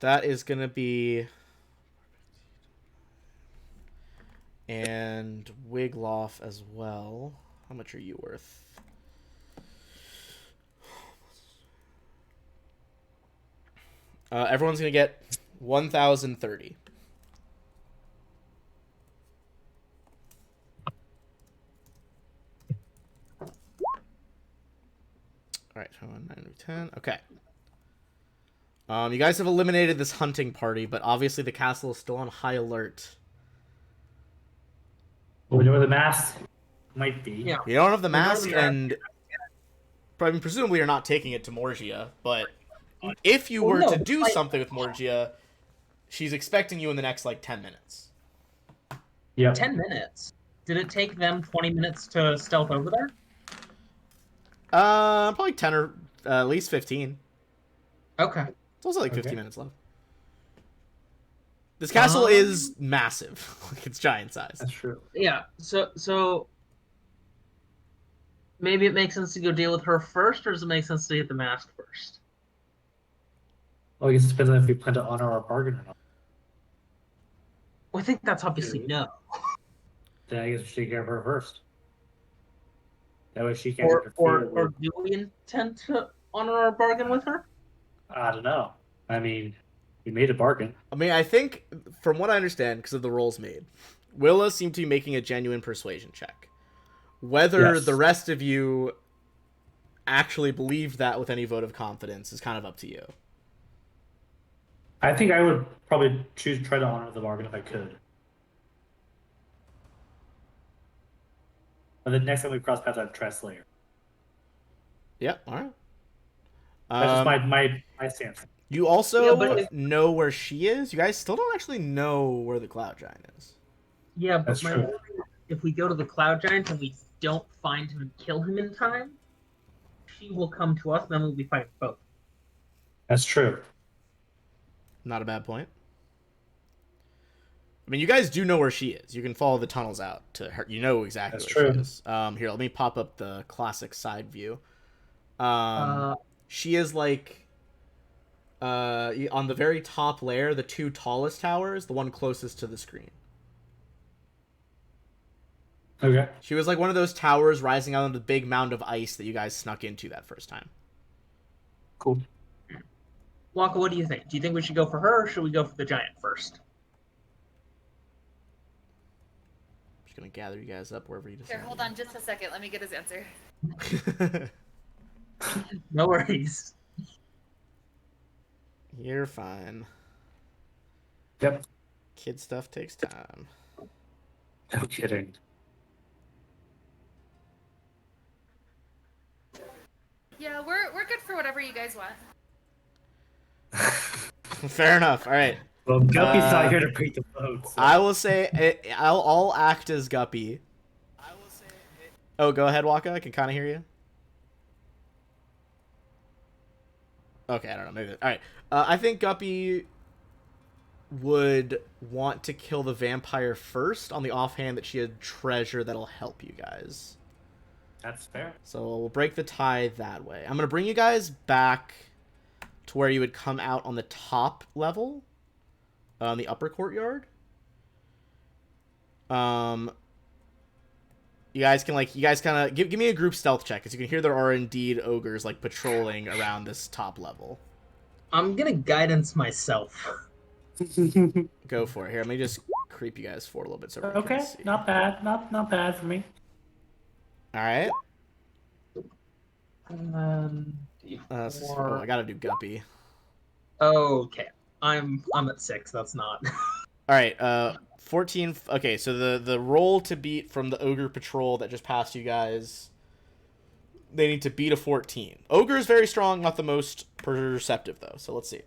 That is going to be... And Wigloff as well. How much are you worth? Everyone's going to get 1,030. Alright, 9 to 10. Okay. You guys have eliminated this hunting party, but obviously the castle is still on high alert. Well, we know where the mask might be. Yeah. You don't have the We know mask, the mask. and presumably you're not taking it to Morgia, but if you were Well, no, to do like- something with Morgia, she's expecting you in the next, like, 10 minutes. Yep. 10 minutes. Did it take them 20 minutes to stealth over there? Probably 10 or at least 15. Okay. It's also like 15 Okay. minutes left. This castle is massive. Like, it's giant size. That's true. Yeah. So maybe it makes sense to go deal with her first, or does it make sense to get the mask first? Well, I guess it depends on if we plan to honor our bargain or not. Well, I think that's obviously no. Then I guess we should take care of her first. That way she can't Or interfere with... do we intend to honor our bargain with her? I don't know. I mean, we made a bargain. I mean, I think, from what I understand, because of the rolls made, Willa seemed to be making a genuine persuasion check. Whether Yes. the rest of you actually believed that with any vote of confidence is kind of up to you. I think I would probably choose to try to honor the bargain if I could. But then next time we cross paths, I'd try Slayer. Yeah, all right. That's just my stance. You also Yeah, but know where she is. You guys still don't actually know where the Cloud Giant is. Yeah, but That's true. if we go to the Cloud Giant and we don't find him and kill him in time, she will come to us, and then we'll be fighting both. That's true. Not a bad point. I mean, you guys do know where she is. You can follow the tunnels out to her. You know exactly That's where true. she is. Here, let me pop up the classic side view. Uh, She is like on the very top layer, the 2 tallest towers, the one closest to the screen. Okay. She was like one of those towers rising out of the big mound of ice that you guys snuck into that first time. Cool. Waka, what do you think? Do you think we should go for her, or should we go for the giant first? I'm just gonna gather you guys up wherever you decide. Here, hold on just a second. Let me get his answer. No worries. You're fine. Yep. Kid stuff takes time. No kidding. Yeah, we're good for whatever you guys want. Fair enough. All right. Well, Guppy's Uh, not here to break the vote. So. I will say I'll act as Guppy. Oh, go ahead, Waka. I can kind of hear you. Okay, I don't know. Maybe. All right. I think Guppy would want to kill the vampire first on the offhand that she had treasure that'll help you guys. That's fair. So we'll break the tie that way. I'm gonna bring you guys back to where you would come out on the top level, on the upper courtyard. You guys can kind of give me a group stealth check, because you can hear there are indeed ogres like patrolling around this top level. I'm gonna guidance myself. Go for it. Here, let me just creep you guys forward a little bit so everyone Okay, can see. not bad. Not bad for me. All right. And then Oh, I gotta do Guppy. okay, I'm at 6. That's not. All right. 14. Okay, so the roll to beat from the ogre patrol that just passed you guys, they need to beat a 14. Ogre is very strong, not the most perceptive though. So let's see.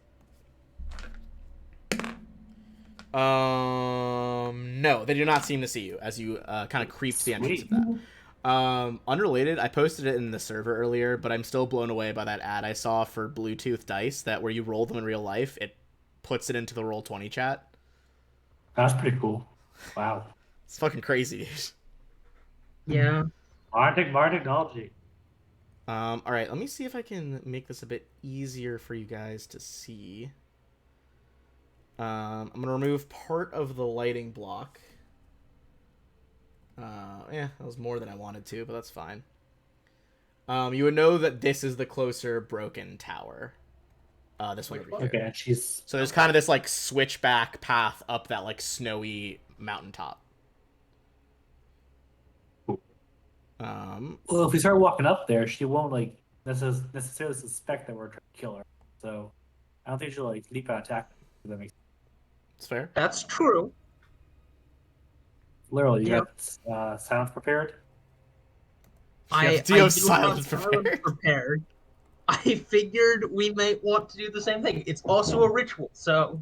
No, they do not seem to see you as you kind of creep to the entrance of that. Unrelated, I posted it in the server earlier, but I'm still blown away by that ad I saw for Bluetooth dice that where you roll them in real life, it puts it into the Roll20 chat. That's pretty cool. Wow. It's fucking crazy, dude. Yeah. Modern technology. All right, let me see if I can make this a bit easier for you guys to see. I'm gonna remove part of the lighting block. Yeah, that was more than I wanted to, but that's fine. You would know that this is the closer broken tower. This one over here. Okay, and she's So there's kind of this like switchback path up that like snowy mountaintop. well. If we start walking up there, she won't like necessarily suspect that we're trying to kill her. So I don't think she'll like leap out and attack. If that makes sense. It's fair. That's true. Literally, you Yep. got silence prepared. I do have do silence have prepared. prepared. I figured we might want to do the same thing. It's also a ritual, so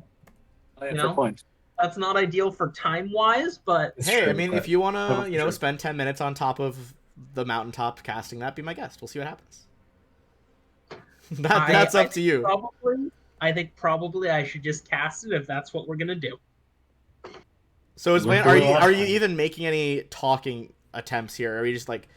Oh, yeah, You fair know? point. that's not ideal for time-wise, but It's Hey, true, I mean, but- if you want to, for sure. spend 10 minutes on top of the mountaintop casting that, be my guest. We'll see what happens. That's up to you. I think probably I should just cast it if that's what we're gonna do. So is We're are doing you last are you time. even making any talking attempts here? Or are you just like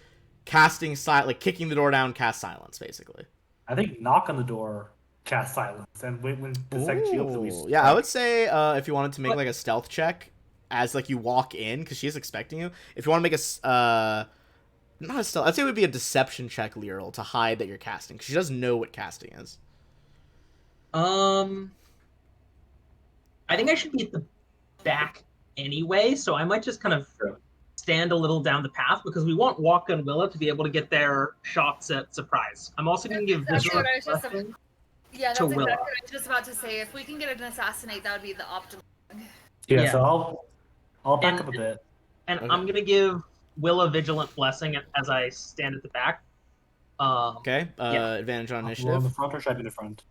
casting like kicking the door down, cast silence, basically? I think knock on the door, cast silence, and when the second she opens, we Ooh, yeah, I would say if you wanted to make like a stealth check as like you walk in, because she's expecting you. If you want to make not a stealth, I'd say it would be a deception check, Lyral, to hide that you're casting, because she doesn't know what casting is. I think I should be at the back anyway, so I might just kind of Sure. stand a little down the path because we want Waka and Willa to be able to get their shots at surprise. I'm also going to give That's visual what I was just blessing. Yeah, that's To exactly Willa. what I was just about to say. If we can get an assassinate, that would be the optimal. Yeah, Yeah. so I'll back And- up a bit. And Okay. I'm going to give Willa vigilant blessing as I stand at the back. Okay, Yeah. advantage on Well, in initiative. the front or should I be in the front?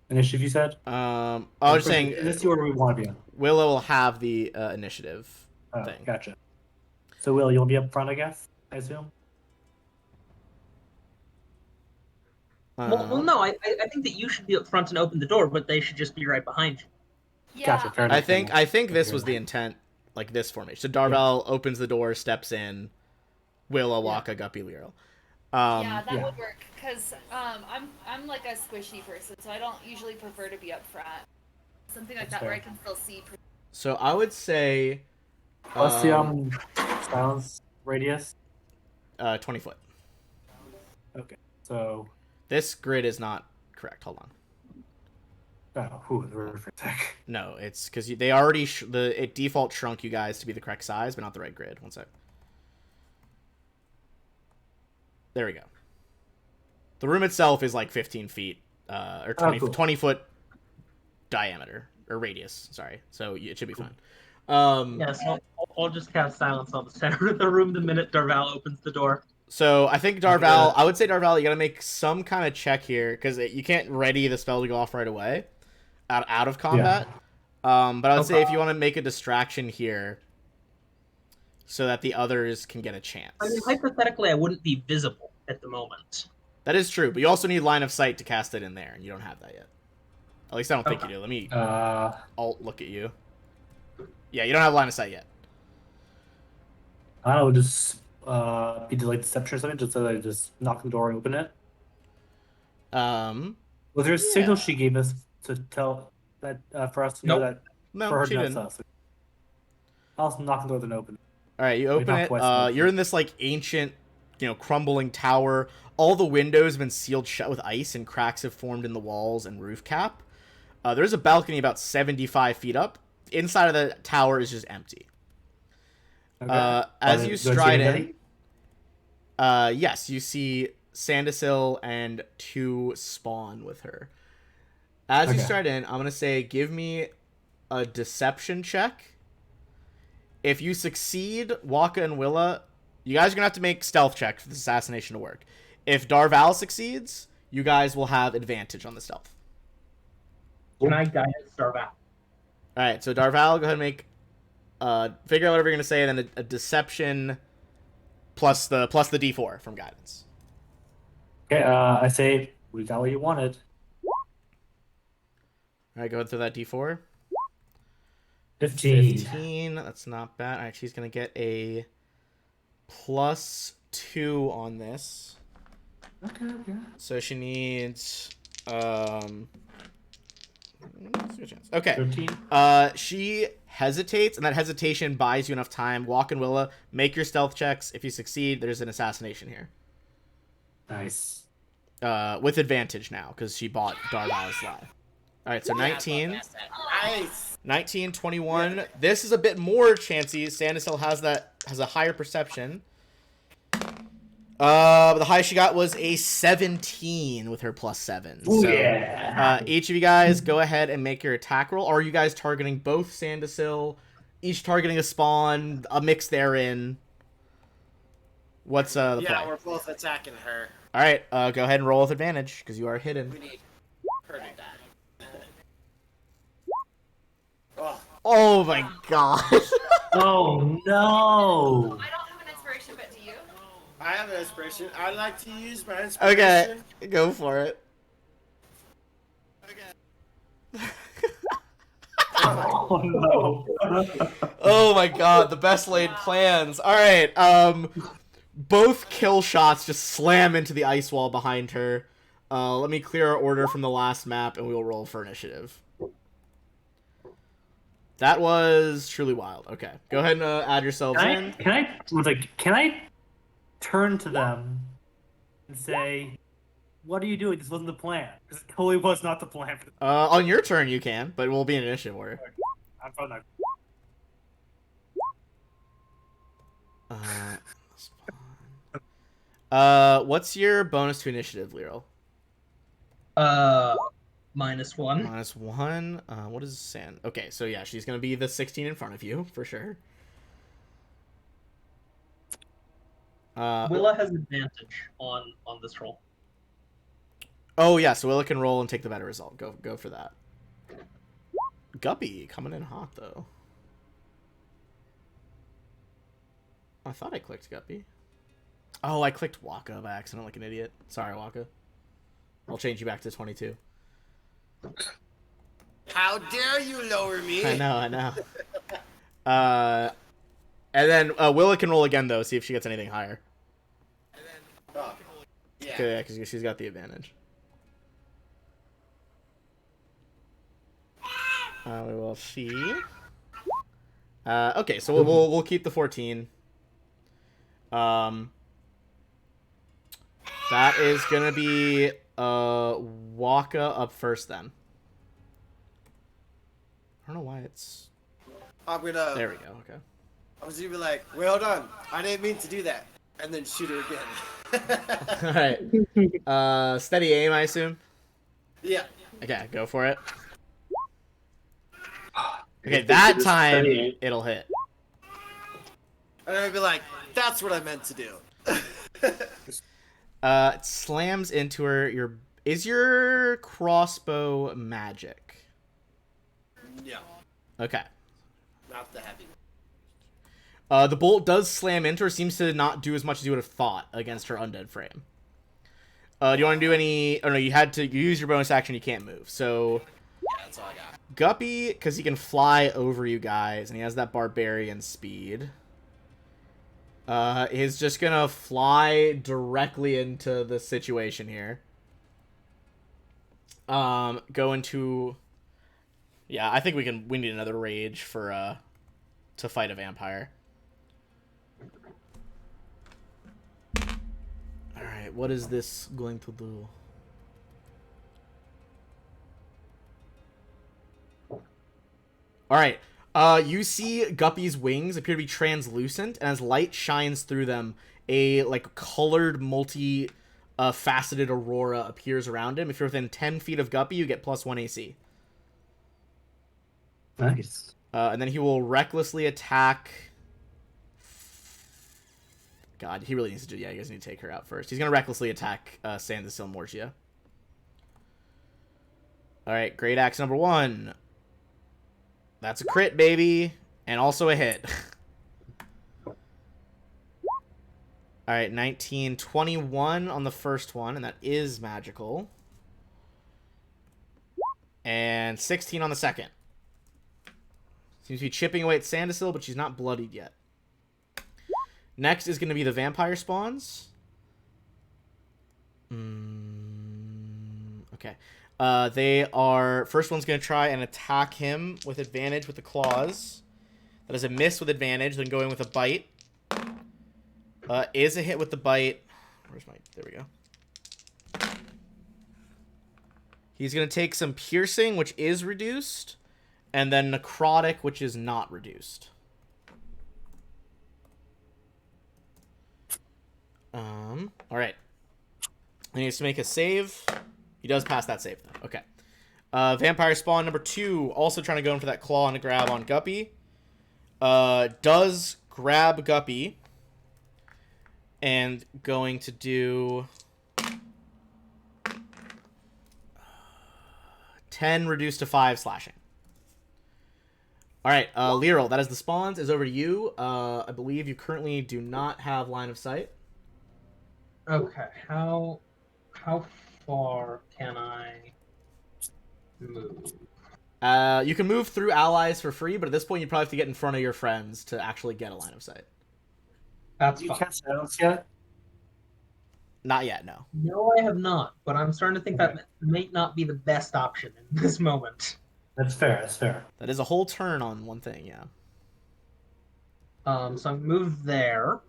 Initiative, you said? I was saying Is this the order we want to be in? Willow will have the initiative Oh, thing. gotcha. So, Will, you'll be up front, I guess, I assume? well, no, I think that you should be up front and open the door, but they should just be right behind you. Yeah. Gotcha, fair enough. I think this was the intent, like this formation. So Darvel opens the door, steps in, Willow, Waka, Guppy, Lyral. Yeah, that yeah. would work because I'm like a squishy person, so I don't usually prefer to be up front. Something like That's that where I fair. can still see. So I would say What's the silence radius? 20 foot. Okay, so This grid is not correct. Hold on. the river for a sec. No, it's because they already it default shrunk you guys to be the correct size, but not the right grid. One sec. There we go. The room itself is like 15 feet, or 20, cool. 20 foot diameter or radius. Sorry, so it should be fine. Yes, I'll just cast silence on the center of the room the minute Darval opens the door. So I think Darval, I would say Darval, you gotta make some kind of check here because you can't ready the spell to go off right away, out of combat. But I would say if you want to make a distraction here, so that the others can get a chance. I mean, hypothetically, I wouldn't be visible at the moment. That is true, but you also need line of sight to cast it in there, and you don't have that yet. At least I don't think you do. Let me alt look at you. Yeah, you don't have line of sight yet. I don't know, just be like deception or something, just so I just knock the door and open it? Um, Was there a signal Yeah. she gave us to tell that for us to know Nope. that no, for her she to know didn't. it's us? I'll knock the door then open it. All right, you open knock it. twice and open You're it. in this like ancient, crumbling tower. All the windows have been sealed shut with ice, and cracks have formed in the walls and roof cap. There's a balcony about 75 feet up. Inside of the tower is just empty. Okay. As Do you I see stride in, anybody? yes, you see Sandesil and 2 spawn with her. As you Okay. stride in, I'm gonna say, give me a deception check. If you succeed, Waka and Willa, you guys are gonna have to make stealth checks for this assassination to work. If Darval succeeds, you guys will have advantage on the stealth. Can I guidance Darval? All right, so Darval, go ahead and make figure out whatever you're gonna say, and then a deception plus the D4 from guidance. Okay, I say we got what you wanted. All right, go ahead through that D4. 15. 15. That's not bad. All right, she's gonna get a +2 on this. Okay. So she needs okay. 13. She hesitates, and that hesitation buys you enough time. Walk and Willa, make your stealth checks. If you succeed, there's an assassination here. Nice. With advantage now, because she bought Darval's lie. Alright, so 19. Nice. 19, 21. This is a bit more chancy. Sandesil has a higher perception. But the highest she got was a 17 with her +7. Ooh, so, yeah. each of you guys go ahead and make your attack roll. Or are you guys targeting both Sandesil? Each targeting a spawn, a mix therein. What's the Yeah, play? we're both attacking her. All right, go ahead and roll with advantage because you are We hidden. need her to die. Oh, Oh my gosh! Oh no! I don't have an inspiration, but do you? I have an inspiration. I like to use my inspiration. Okay, go for it. Okay. Oh no! Oh my god, the best laid plans. All right, both kill shots just slam into the ice wall behind her. Let me clear our order from the last map, and we'll roll for initiative. That was truly wild. Okay, go ahead and add yourselves in. Can I turn to them and say, "What are you doing? This wasn't the plan. This totally was not the plan." On your turn, you can, but it will be an initiative order. I'm probably not. What's your bonus to initiative, Lero? -1. -1. What is Sand? Okay, so yeah, she's gonna be the 16 in front of you for sure. Willa has advantage on this roll. Oh yeah, so Willa can roll and take the better result. Go for that. Guppy coming in hot though. I thought I clicked Guppy. Oh, I clicked Waka by accident like an idiot. Sorry, Waka. I'll change you back to 22. How dare you lower me? I know. And then Willa can roll again though, see if she gets anything higher. Oh, yeah. Yeah, because she's got the advantage. We will see. Okay, so we'll keep the 14. That is gonna be Waka up first then. I don't know why it's. I'm gonna. There we go. Okay. I was even like, well done. I didn't mean to do that. And then shoot her again. All right. Steady aim, I assume. Yeah. Okay, go for it. Okay, that time it'll hit. And I'd be like, that's what I meant to do. It slams into her. Is your crossbow magic? Yeah. Okay. Not the heavy. The bolt does slam into her. Seems to not do as much as you would have thought against her undead frame. Do you want to do any? Oh no, you use your bonus action. You can't move. So Yeah, that's all I got. Guppy, because he can fly over you guys, and he has that barbarian speed. Is just gonna fly directly into the situation here. Go into... Yeah, I think we need another rage for, to fight a vampire. Alright, what is this going to do? Alright, you see Guppy's wings appear to be translucent, and as light shines through them, a, like, colored, faceted aurora appears around him. If you're within 10 feet of Guppy, you get +1 AC. Nice. And then he will recklessly attack... God, he really needs to do... Yeah, you guys need to take her out first. He's going to recklessly attack Sandersil Morgia. Alright, Great Axe number 1. That's a crit, baby. And also a hit. Alright, 19, 21 on the first one, and that is magical. And 16 on the second. Seems to be chipping away at Sandersil, but she's not bloodied yet. Next is going to be the vampire spawns. Okay. They are... First one's going to try and attack him with advantage with the claws. That is a miss with advantage, then going with a bite. Is a hit with the bite. Where's my... There we go. He's going to take some piercing, which is reduced. And then necrotic, which is not reduced. Alright. He needs to make a save. He does pass that save, though. Okay. Vampire spawn number 2, also trying to go in for that claw and a grab on Guppy. Does grab Guppy. And going to do... 10 reduced to 5 slashing. Alright, Lyral, that is the spawns. Is over to you. I believe you currently do not have line of sight. Okay, how far can I move? You can move through allies for free, but at this point you probably have to get in front of your friends to actually get a line of sight. That's Have you fine. cast silence yet? Not yet, no. No, I have not, but I'm starting to think that might not be the best option in this moment. That's fair. That's fair. That is a whole turn on one thing, yeah. So I move there.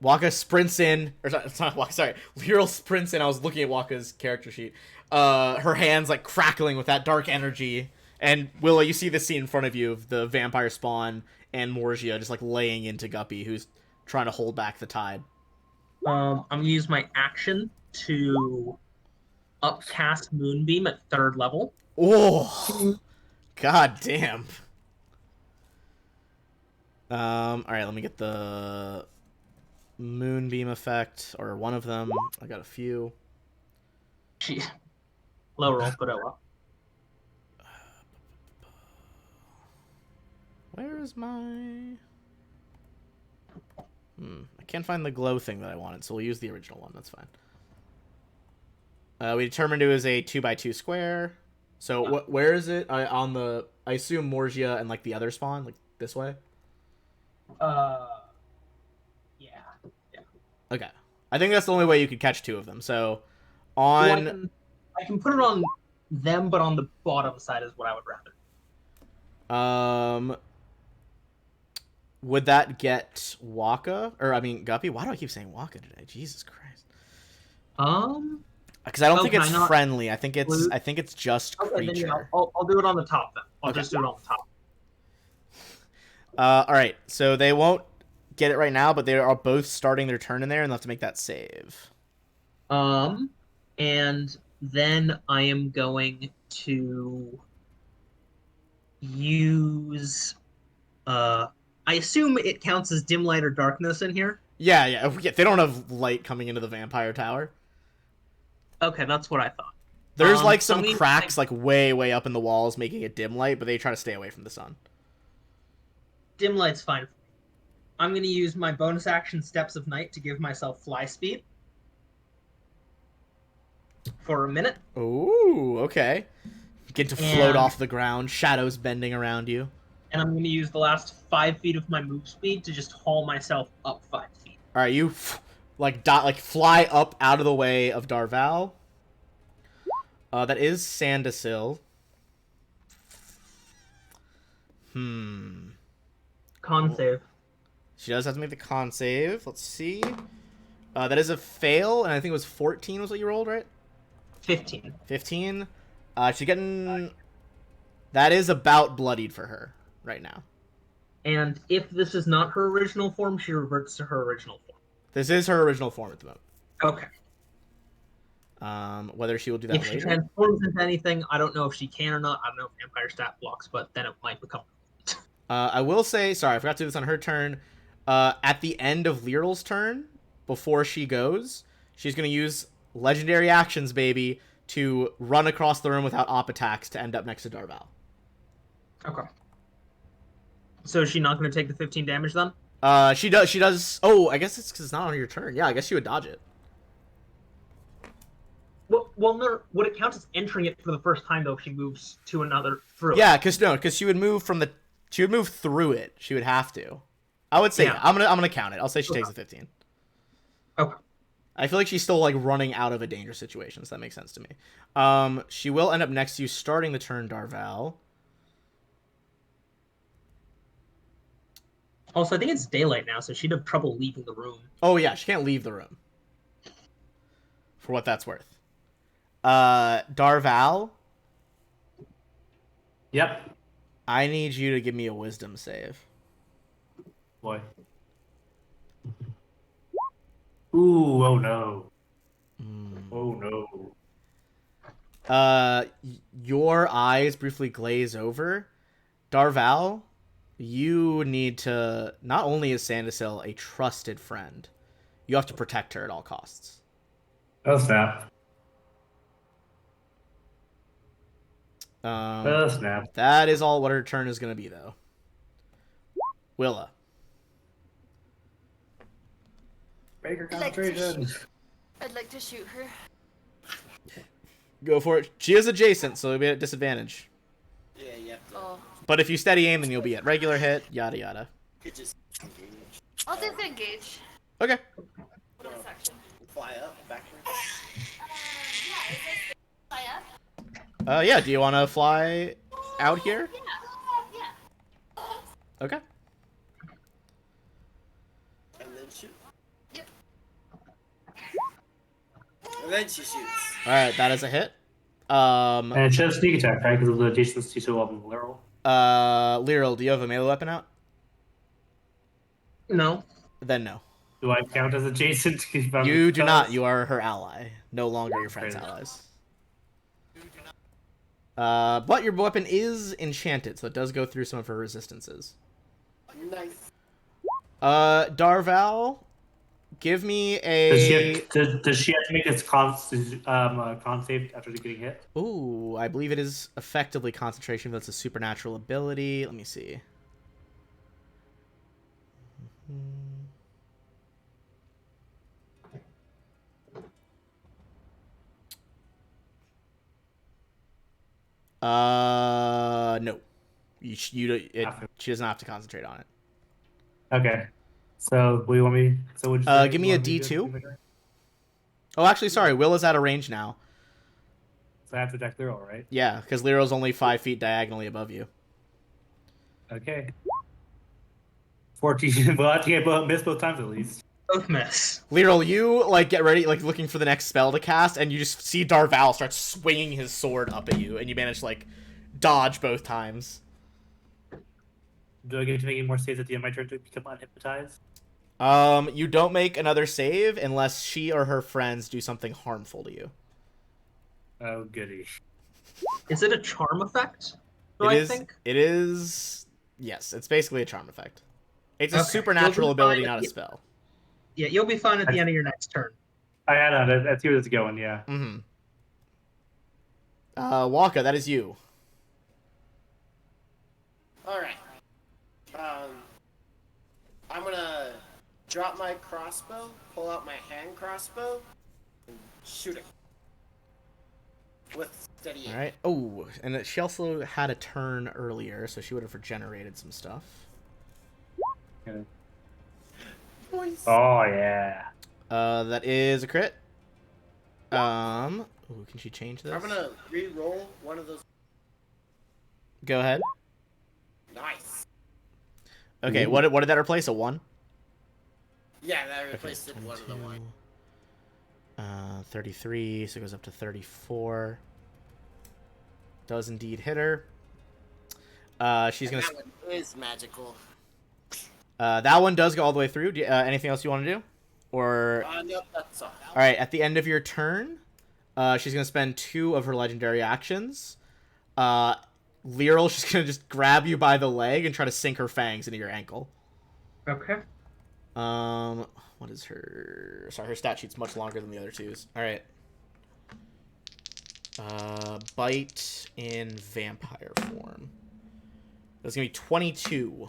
Waka sprints in, or it's not Waka, sorry. Lyral sprints in. I was looking at Waka's character sheet. Her hands like crackling with that dark energy. And Willa, you see the scene in front of you of the vampire spawn and Morgia just like laying into Guppy, who's trying to hold back the tide. I'm gonna use my action to upcast Moonbeam at 3rd level. Oh, god damn. All right, let me get the Moonbeam effect, or one of them. I got a few. Gee. Low roll, but oh well. Where is my... I can't find the glow thing that I wanted, so we'll use the original one. That's fine. We determined it was a 2x2 square. So where is it? On the... I assume Morgia and like the other spawn, like this way? Yeah. Okay. I think that's the only way you could catch 2 of them. So on... I can put it on them, but on the bottom side is what I would rather. Would that get Waka? Or, I mean, Guppy? Why do I keep saying Waka today? Jesus Christ. Because I don't think it's friendly. I think it's just creature. Then, yeah, I'll do it on the top then. I'll just do it on the top. Alright, so they won't get it right now, but they are both starting their turn in there, and they'll have to make that save. And then I am going to use... I assume it counts as dim light or darkness in here? Yeah, they don't have light coming into the vampire tower. Okay, that's what I thought. There's like some cracks like way up in the walls making it dim light, but they try to stay away from the sun. Dim light's fine for me. I'm going to use my bonus action Steps of Night to give myself fly speed. For a minute. Ooh, okay. Get to float off the ground, shadows bending around you. And I'm going to use the last 5 feet of my move speed to just haul myself up 5 feet. All right, you like fly up out of the way of Darval. That is Sandasil. Con Oh. save. She does have to make the con save. Let's see. That is a fail, and I think it was 14 was what you rolled, right? 15. 15. She's getting... That is about bloodied for her right now. And if this is not her original form, she reverts to her original form. This is her original form at the moment. Okay. Whether she will do that If she later. transforms into anything, I don't know if she can or not. I don't know if vampire stat blocks, but then it might become. I will say, sorry, I forgot to do this on her turn. At the end of Liral's turn, before she goes, she's going to use legendary actions, baby, to run across the room without op attacks to end up next to Darval. Okay. So is she not going to take the 15 damage then? She does. Oh, I guess it's because it's not on your turn. Yeah, I guess you would dodge it. Well, no. Would it count as entering it for the first time though if she moves to another through? Yeah, because she would move she would move through it. She would have to. I would say Yeah. yeah. I'm gonna count it. I'll say she takes the 15. Okay. I feel like she's still like running out of a dangerous situation, so that makes sense to me. She will end up next to you, starting the turn, Darval. Also, I think it's daylight now, so she'd have trouble leaving the room. Oh yeah, she can't leave the room. For what that's worth. Darval, Yep. I need you to give me a wisdom save. Boy. Ooh, oh no. Oh no. Your eyes briefly glaze over. Darval, you need to... Not only is Sandasil a trusted friend, you have to protect her at all costs. Oh snap. Um, Snap. that is all what her turn is going to be, though. Willa. Breaker I'd like to concentration. I'd like to shoot her. Go for it. She is adjacent, so you'll be at disadvantage. Yeah, yeah. Oh, But if you steady aim, then you'll be at regular hit, yada yada. Could just engage. I'll disengage. Okay. Bonus action. Fly up, backwards. Yeah, is this fly up? Yeah, do you want to fly out here? Yeah. Okay. And then shoot. Yep. And then she shoots. Alright, that is a hit. And it shows sneak attack, right? Because of the adjacency to Liral. Liral, do you have a melee weapon out? No. Then no. Do I count as adjacent? You do not. You are her ally. No longer your friend's Crazy. allies. But your weapon is enchanted, so it does go through some of her resistances. Nice. Darval, give me a... Does she have to make its con save after getting hit? Ooh, I believe it is effectively concentration. That's a supernatural ability. Let me see. No. She doesn't have to concentrate on it. Okay. So, what do you want me? So, would you Give me a D2. Oh, actually, sorry. Will is out of range now. So I have to attack Liral, right? Yeah, because Liro's only 5 feet diagonally above you. Okay. 14. Well, I have to get miss both times at least. Both miss. Liro, you get ready, looking for the next spell to cast, and you just see Darval start swinging his sword up at you, and you manage to dodge both times. Do I get to make any more saves at the end of my turn to become unhypnotized? You don't make another save unless she or her friends do something harmful to you. Oh, goody. Is it a charm effect? It is. Yes, it's basically a charm effect. It's a Okay. supernatural You'll be ability, fine not a if spell. Yeah, you'll be fine at the end of your next turn. I had on it. That's where it's going, yeah. Mm-hmm. Waka, that is you. Alright. I'm gonna drop my crossbow, pull out my hand crossbow, and shoot it. With steady aim. All right. Oh, and she also had a turn earlier, so she would have regenerated some stuff. Okay. Boys. Oh yeah. That is a crit. Ooh, can she change this? I'm gonna re-roll one of those. Go ahead. Nice. Okay, Ooh. what did that replace? A 1? Yeah, that Okay, replaced it one of the 22. one. 33, so it goes up to 34. Does indeed hit her. She's And gonna. that one is magical. That one does go all the way through. Anything else you want to do? Or Nope, that's all. all right, at the end of your turn, she's gonna spend 2 of her legendary actions. Lyral, she's gonna just grab you by the leg and try to sink her fangs into your ankle. Okay. What is her? Sorry, her stat sheet's much longer than the other two's. All right. Bite in vampire form. That's gonna be 22.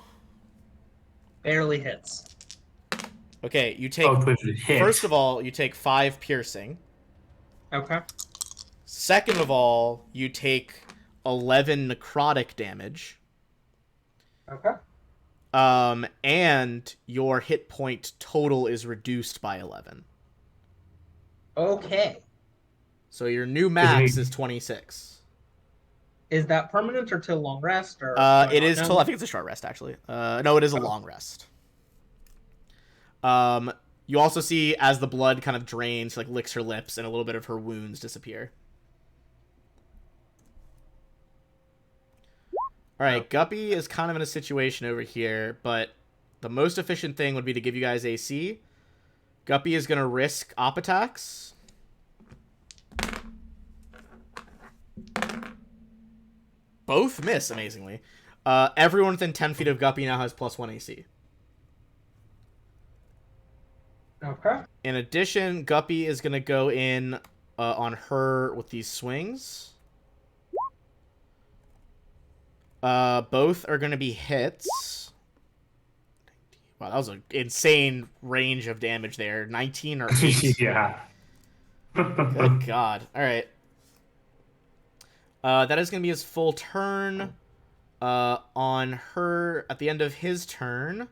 Barely hits. Okay, you take. Oh, twitch it hit. First of all, you take 5 piercing. Okay. Second of all, you take 11 necrotic damage. Okay. And your hit point total is reduced by 11. Okay. So your new max is 26. Is that permanent or till long rest or? It is till I think it's a short rest actually. No, it is a long rest. You also see as the blood kind of drains, like licks her lips, and a little bit of her wounds disappear. All right, Guppy is kind of in a situation over here, but the most efficient thing would be to give you guys AC. Guppy is going to risk op attacks. Both miss, amazingly. Everyone within 10 feet of Guppy now has +1 AC. Okay. In addition, Guppy is going to go in on her with these swings. Both are going to be hits. Wow, that was an insane range of damage there. 19 or 8. Yeah. Good God. All right. That is going to be his full turn. On her, at the end of his turn.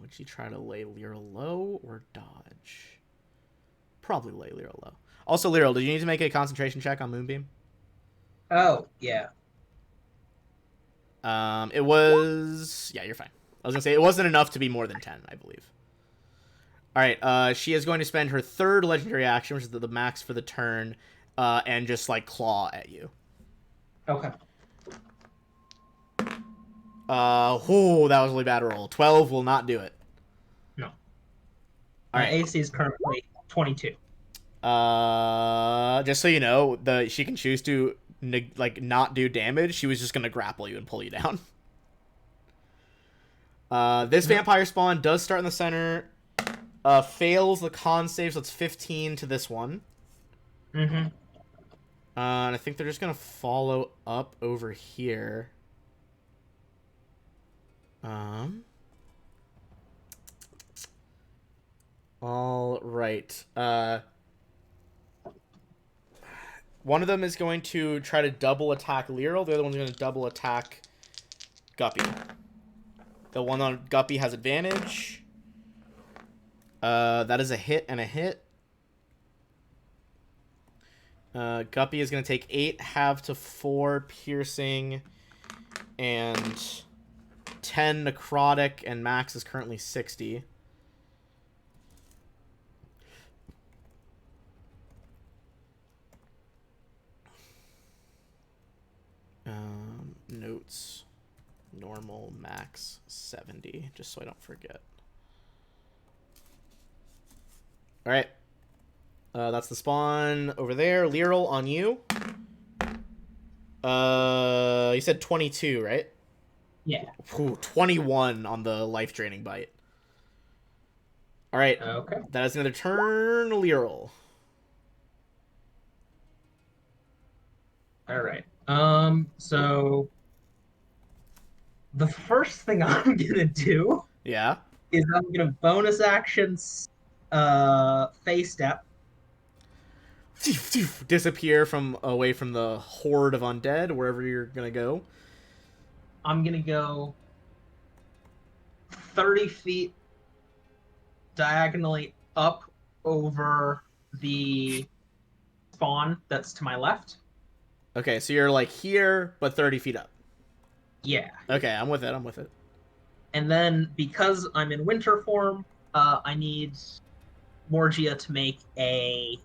Would she try to lay Lyral low or dodge? Probably lay Lyral low. Also, Lyral, did you need to make a concentration check on Moonbeam? Oh yeah. It was... Yeah, you're fine. I was going to say, it wasn't enough to be more than 10, I believe. Alright, she is going to spend her 3rd legendary action, which is the max for the turn, and just, like, claw at you. Okay. Oh, that was a really bad roll. 12 will not do it. No. All My right. AC is currently 22. Just so you know, she can choose to not do damage. She was just gonna grapple you and pull you down. This vampire spawn does start in the center. Fails the con save, so it's 15 to this one. Mm-hmm. And I think they're just gonna follow up over here. All right. One of them is going to try to double attack Lyral. The other one's going to double attack Guppy. The one on Guppy has advantage. That is a hit and a hit. Guppy is going to take 8 half to 4 piercing and 10 necrotic, and max is currently 60. Notes. Normal, max, 70, just so I don't forget. Alright. That's the spawn over there. Lyral, on you. You said 22, right? Yeah. Ooh, 21 on the life-draining bite. Alright. Okay. That is another turn, Lyral. All right. So the first thing I'm gonna do Yeah. is I'm gonna bonus actions, phase step. Disappear from away from the horde of undead, wherever you're gonna go. I'm gonna go 30 feet diagonally up over the spawn that's to my left. Okay, so you're like here, but 30 feet up. Yeah. Okay, I'm with it. I'm with it. And then because I'm in winter form, I need Morgia to make a.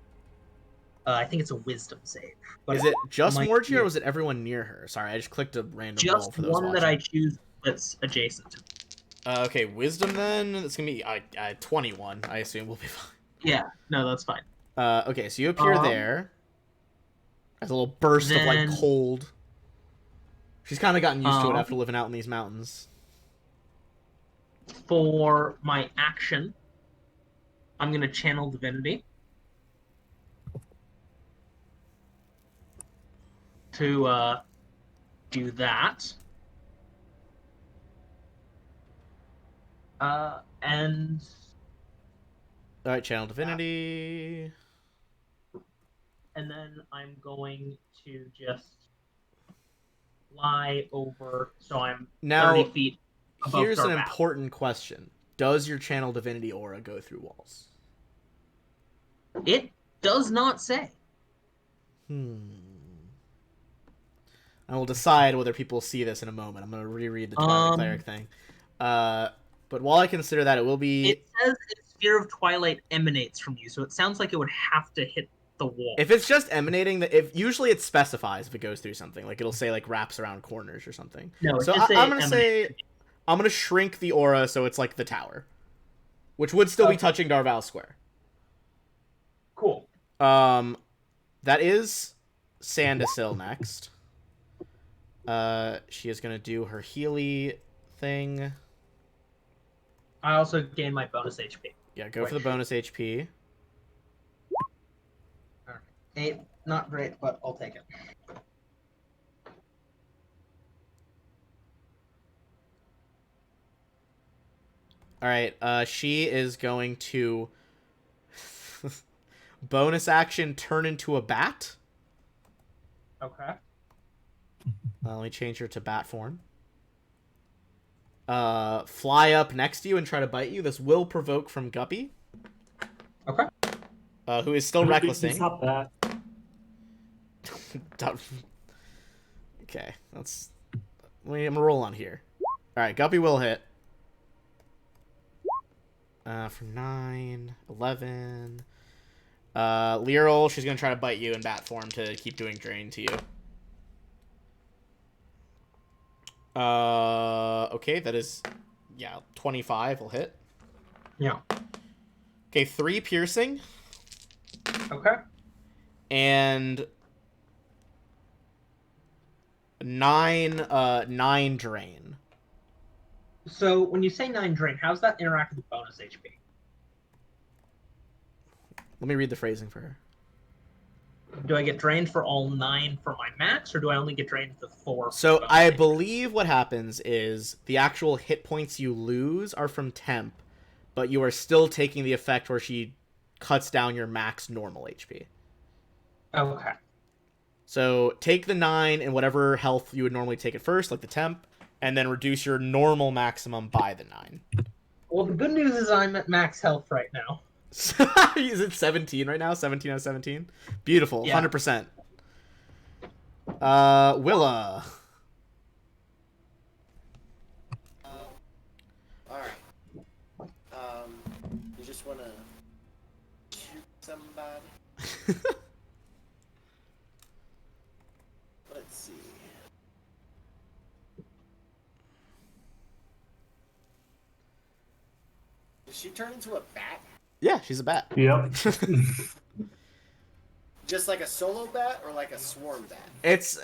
I think it's a wisdom save. But Is it just might Morgia be or was it everyone near her? Sorry, I just clicked a random roll just for those one watching. that I choose that's adjacent to me? Okay, wisdom then. It's gonna be 21. I assume we'll be fine. Yeah, no, that's fine. Okay, so you appear there. As a little burst of like then- cold. She's kind of gotten used to it after living out in these mountains. For my action, I'm going to channel divinity to do that. And All right, channel divinity. then I'm going to just fly over, so I'm Now, 30 feet above here's an Darvath. important question: does your channel divinity aura go through walls? It does not say. I will decide whether people see this in a moment. I'm going to reread the Twilight Cleric thing. But while I consider that, it will be... It says its sphere of twilight emanates from you, so it sounds like it would have to hit the wall. If it's just emanating, usually it specifies if it goes through something. Like, it'll say, like, wraps around corners or something. No, so I'm going to say... I'm going to shrink the aura so it's like the tower. Which would still be touching Darval Square. Cool. That is Sandasil next. She is going to do her Healy thing. I also gain my bonus HP. Yeah, go for the bonus HP. 8, not great, but I'll take it. All right, she is going to bonus action turn into a bat. Okay. Let me change her to bat form. Fly up next to you and try to bite you. This will provoke from Guppy. Okay. Who is still recklessing. It's not that. Okay, I'm gonna roll on here. All right, Guppy will hit. For 9, 11. Lyril, she's gonna try to bite you in bat form to keep doing drain to you. Okay, that is, 25 will hit. Yeah. Okay, 3 piercing. Okay. And 9 drain. So when you say 9 drain, how's that interact with bonus HP? Let me read the phrasing for her. Do I get drained for all 9 for my max, or do I only get drained for 4? So I believe what happens is the actual hit points you lose are from temp, but you are still taking the effect where she cuts down your max normal HP. Okay. So take the 9 and whatever health you would normally take at first, like the temp, and then reduce your normal maximum by the 9. Well, the good news is I'm at max health right now. Is it 17 right now? 17 out of 17? Beautiful. Yeah. 100%. Willa. Alright. You just wanna shoot somebody? Let's see. Did she turn into a bat? Yeah, she's a bat. Yep. Just like a solo bat or like a swarm bat?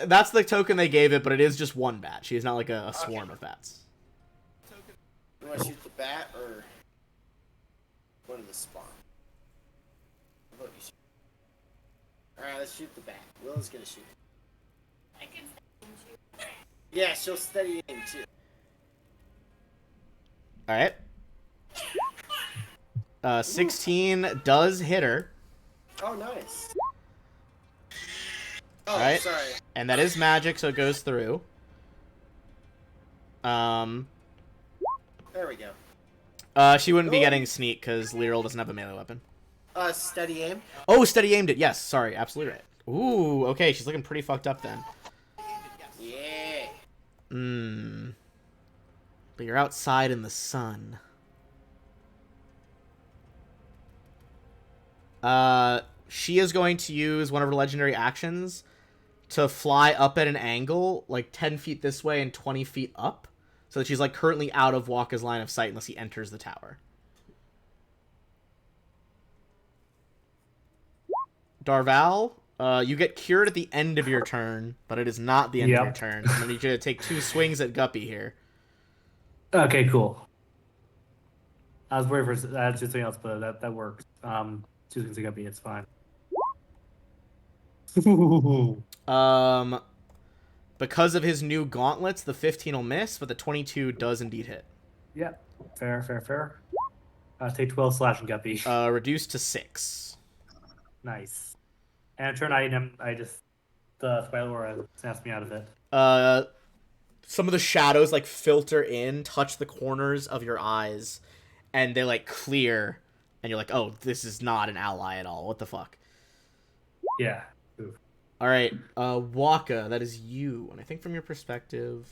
That's the token they gave it, but it is just one bat. She's not like a swarm of bats. You want to shoot the bat or one of the spawn? How about you shoot? Alright, let's shoot the bat. Willa's gonna shoot. I can send you. Yeah, she'll steady aim too. Alright. 16 does hit her. Oh, nice. Oh, Alright. sorry. And that is magic, so it goes through. Um, There we go. she wouldn't be Oh. getting sneak because Lyral doesn't have a melee weapon. Steady aim. Oh, steady aimed it. Yes, sorry, absolutely right. Ooh, okay, she's looking pretty fucked up then. Yeah. But you're outside in the sun. She is going to use one of her legendary actions to fly up at an angle, like 10 feet this way and 20 feet up, so that she's like currently out of Waka's line of sight unless he enters the tower. Darval, you get cured at the end of your turn, but it is not the end of your Yep. turn. I'm gonna need you to take 2 swings at Guppy here. Okay, cool. I was worried for just something else, but that works. Choosing to get me, it's fine. Because of his new gauntlets, the 15 will miss, but the 22 does indeed hit. Yep. Fair. Take 12 slashing guppy. Reduced to 6. Nice. And turn item, I just the spell aura snaps me out of it. Some of the shadows like filter in, touch the corners of your eyes, and they like clear, and you're like, oh, this is not an ally at all. What the fuck? Yeah. Oof. All right, Waka, that is you, and I think from your perspective,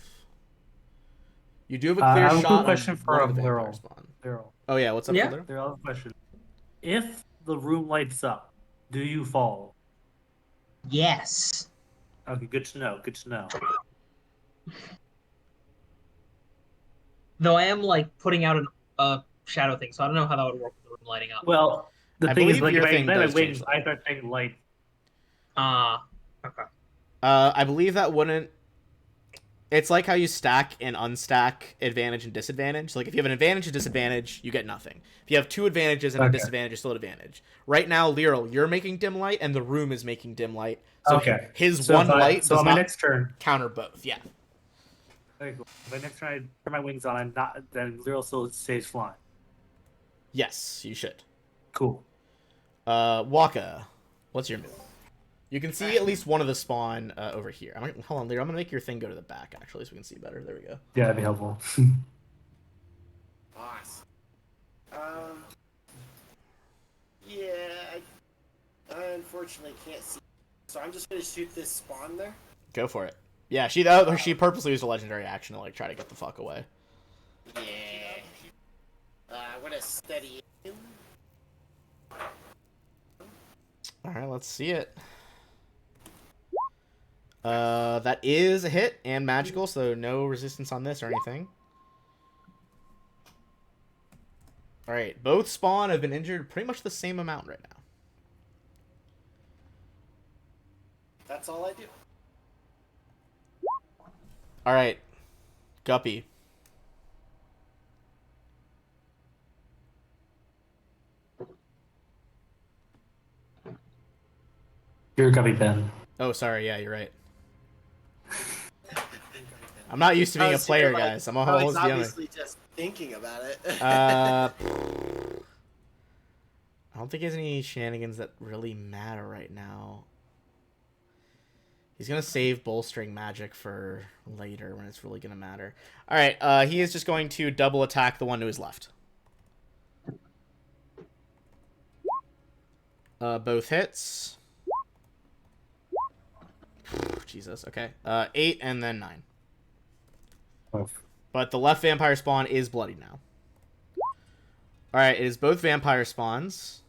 you do have a I clear have a quick shot question on for one of the vampire Lyral. spawn. Lyral. Oh yeah, what's up, Yeah. Lyral? There are a question. If the room lights up, do you fall? Yes. Okay, good to know. Good to know. Though I am like putting out a shadow thing, so I don't know how that would work with the room lighting up. Well, the I thing is, believe like, your if I thing ignite my does change wings, that. I start saying light. Okay. I believe that wouldn't. It's like how you stack and unstack advantage and disadvantage. Like if you have an advantage and disadvantage, you get nothing. If you have 2 advantages and a Okay. disadvantage, you still at advantage. Right now, Lyral, you're making dim light, and the room is making dim light. So Okay. his So one if I- light so does on my not next turn, counter both. Yeah. okay, cool. If I next turn I turn my wings on, I'm not. Then Lyral still stays flying. Yes, you should. Cool. Waka, what's your move? You can see at least one of the spawn over here. Hold on, Lyral. I'm gonna make your thing go to the back actually, so we can see better. There we go. Yeah, that'd be helpful. Awesome. Yeah, I unfortunately can't see. So I'm just gonna shoot this spawn there. Go for it. Yeah, she purposely used a legendary action to like try to get the fuck away. Yeah. What a steady aim. All right, let's see it. That is a hit and magical, so no resistance on this or anything. All right, both spawn have been injured pretty much the same amount right now. That's all I do. All right, Guppy. You're a guppy, Ben. Oh, sorry. Yeah, you're right. I'm not used to being a So player, you're like, guys. I'm oh, always he's the owner. obviously just thinking about it. I don't think he has any shenanigans that really matter right now. He's gonna save bolstering magic for later when it's really gonna matter. All right, he is just going to double attack the one to his left. Both hits. Jesus. Okay. 8 and then 9. But the left vampire spawn is bloody now. Alright, it is both vampire spawns.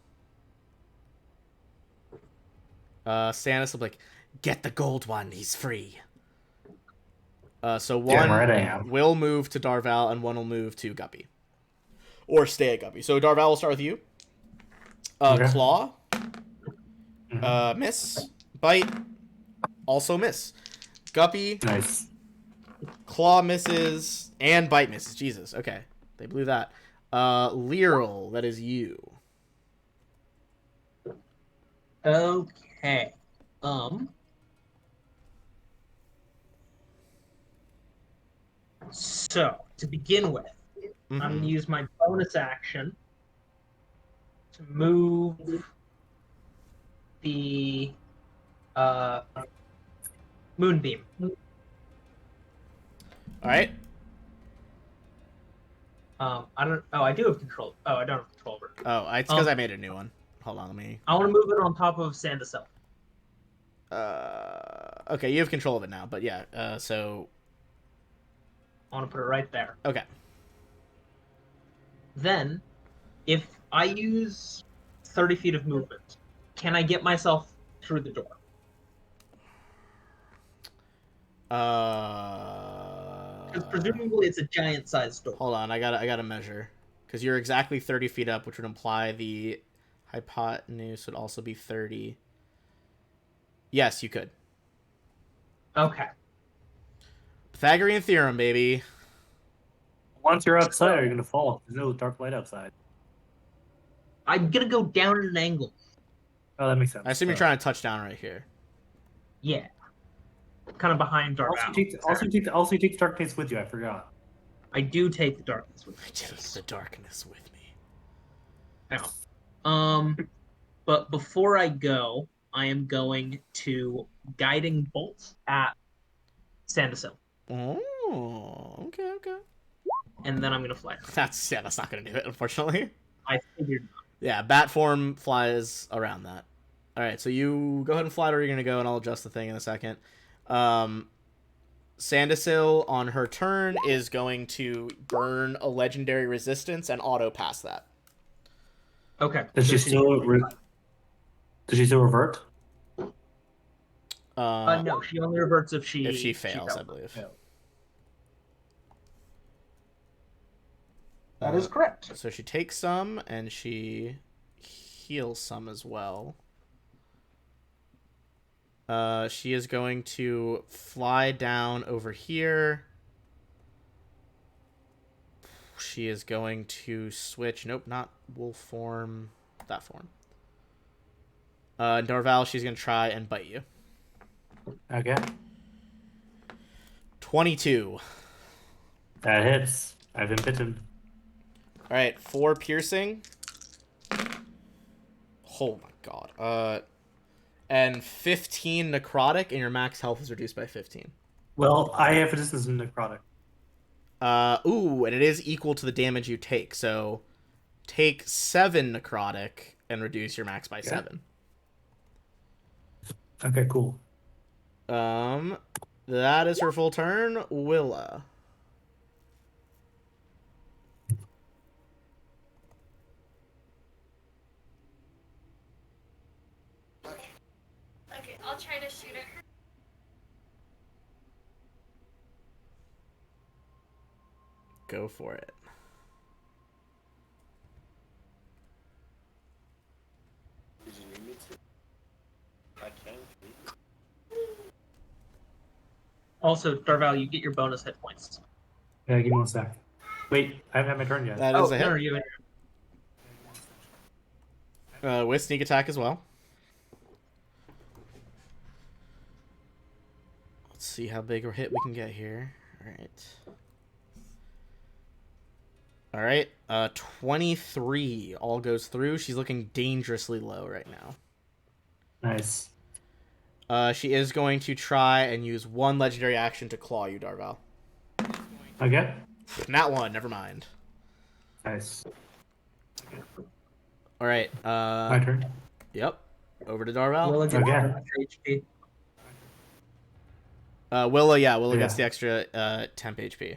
Stannis will be like, get the gold one, he's free. So one Damn right I am. will move to Darval and one will move to Guppy. Or stay at Guppy. So Darval will start with you. Okay. Claw. Miss. Bite. Also miss. Guppy. Nice. Claw misses and bite misses. Jesus. Okay. They blew that. Lyral, that is you. Okay. So to begin with, I'm gonna use my bonus action to move the moonbeam. Alright. I don't. Oh, I do have control. Oh, I don't have control over it. Oh, it's because I made a new one. Hold on, let me. I want to move it on top of Sandacell. Okay, you have control of it now, but yeah. So. I want to put it right there. Okay. Then, if I use 30 feet of movement, can I get myself through the door? Because presumably it's a giant-sized door. Hold on, I gotta measure, because you're exactly 30 feet up, which would imply the hypotenuse would also be 30. Yes, you could. Okay. Pythagorean theorem, baby. Once you're outside, you're gonna fall. There's no dark light outside. I'm gonna go down at an angle. Oh, that makes sense. I assume you're trying to touch down right here. Yeah. Kind of behind Dark Also, you take the darkness with you. I forgot. I do take the darkness with me. Take the darkness with me. Now, but before I go, I am going to guiding bolt at Sandacell, Oh, okay. and then I'm gonna fly. That's not gonna do it, unfortunately. I figured. Yeah, bat form flies around that. All right, so you go ahead and fly to where you're gonna go, and I'll adjust the thing in a second. Sandacell on her turn is going to burn a legendary resistance and auto pass that. Okay. Does she still revert? No, she only reverts if she fails, fails. I believe. Yeah. That is correct. So she takes some and she heals some as well. She is going to fly down over here. She is going to switch. Nope, not wolf form. That form. Darval, she's going to try and bite you. Okay. 22. That hits. I've been bitten. All right, 4 piercing. Oh my god. And 15 necrotic, and your max health is reduced by 15. Well, I have resistance in necrotic. Ooh, and it is equal to the damage you take. So take 7 necrotic and reduce your max by 7. Okay, cool. That is her full turn. Willa. Okay, I'll try to shoot at her. Go for it. Did you need me to? I can. Also, Darval, you get your bonus hit points. Yeah, give me 1 sec. Wait, I haven't had my turn yet. That is a hit. No, you. With sneak attack as well. Let's see how big a hit we can get here. All right. 23 all goes through. She's looking dangerously low right now. Nice. She is going to try and use 1 legendary action to claw you, Darval. Okay. Not 1, never mind. Nice. All right. My turn. Yep. Over to Darval. Willa gets Okay. extra HP. Willa gets Yeah. the extra temp HP.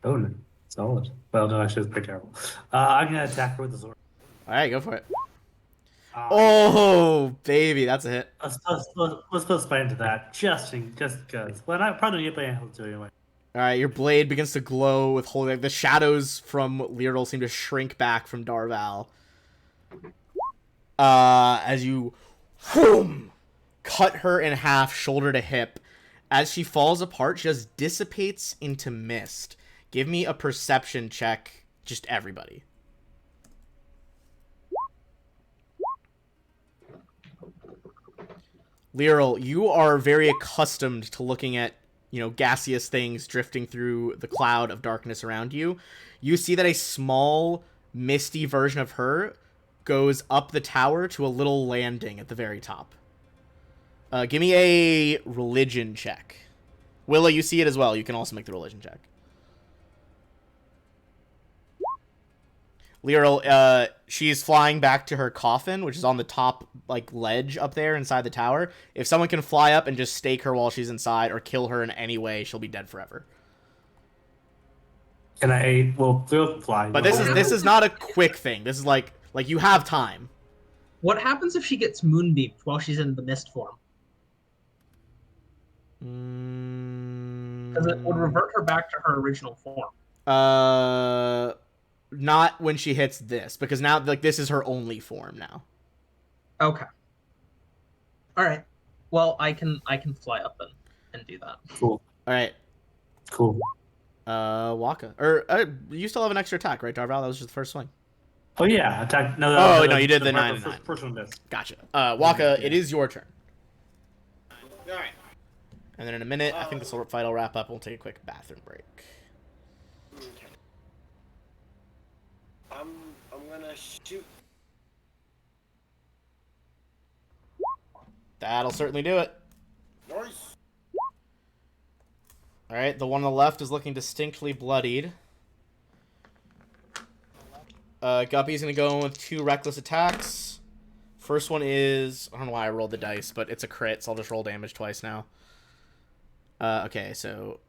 Oh, no. Solid. Well, no, actually, it's pretty terrible. I'm gonna attack her with the sword. All right, go for it. Oh, baby, that's a hit. Let's play into that just because. Well, I probably need to play able to anyway. All right, your blade begins to glow with holy. The shadows from Lyral seem to shrink back from Darval. As you, whoom, cut her in half, shoulder to hip. As she falls apart, she just dissipates into mist. Give me a perception check, just everybody. Lyral, you are very accustomed to looking at, gaseous things drifting through the cloud of darkness around you. You see that a small, misty version of her goes up the tower to a little landing at the very top. Give me a religion check. Willa, you see it as well. You can also make the religion check. Lyral, she's flying back to her coffin, which is on the top like ledge up there inside the tower. If someone can fly up and just stake her while she's inside or kill her in any way, she'll be dead forever. Can I? Well, we'll fly. But this is not a quick thing. This is like you have time. What happens if she gets moonbeamed while she's in the mist form? Because it would revert her back to her original form. Not when she hits this, because now like this is her only form now. Okay. All right. Well, I can fly up and do that. Cool. All right. Cool. Waka, or you still have an extra attack, right, Darval? That was just the first swing. Oh yeah, attack. No. Oh no, you did the 9 and 9. First one missed. Gotcha. Waka, it is your turn. All right. And then in a minute, I think this fight will wrap up. We'll take a quick bathroom break. Okay. I'm gonna shoot. That'll certainly do it. Nice. All right, the one on the left is looking distinctly bloodied. Guppy's gonna go in with 2 reckless attacks. First one is, I don't know why I rolled the dice, but it's a crit, so I'll just roll damage twice now. Okay, so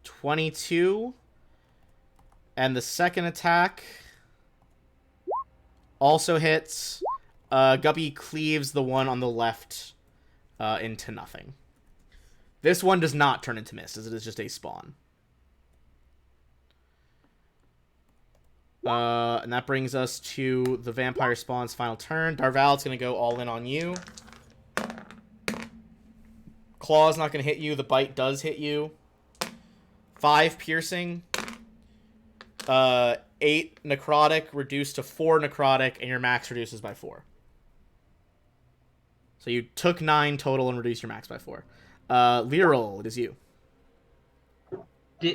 22, and the second attack also hits. Guppy cleaves the one on the left into nothing. This one does not turn into mist, as it is just a spawn. And that brings us to the vampire spawn's final turn. Darval, it's going to go all in on you. Claw's not going to hit you. The bite does hit you. 5 piercing. 8 necrotic, reduced to 4 necrotic, and your max reduces by 4. So you took 9 total and reduced your max by 4. Lyral, it is you.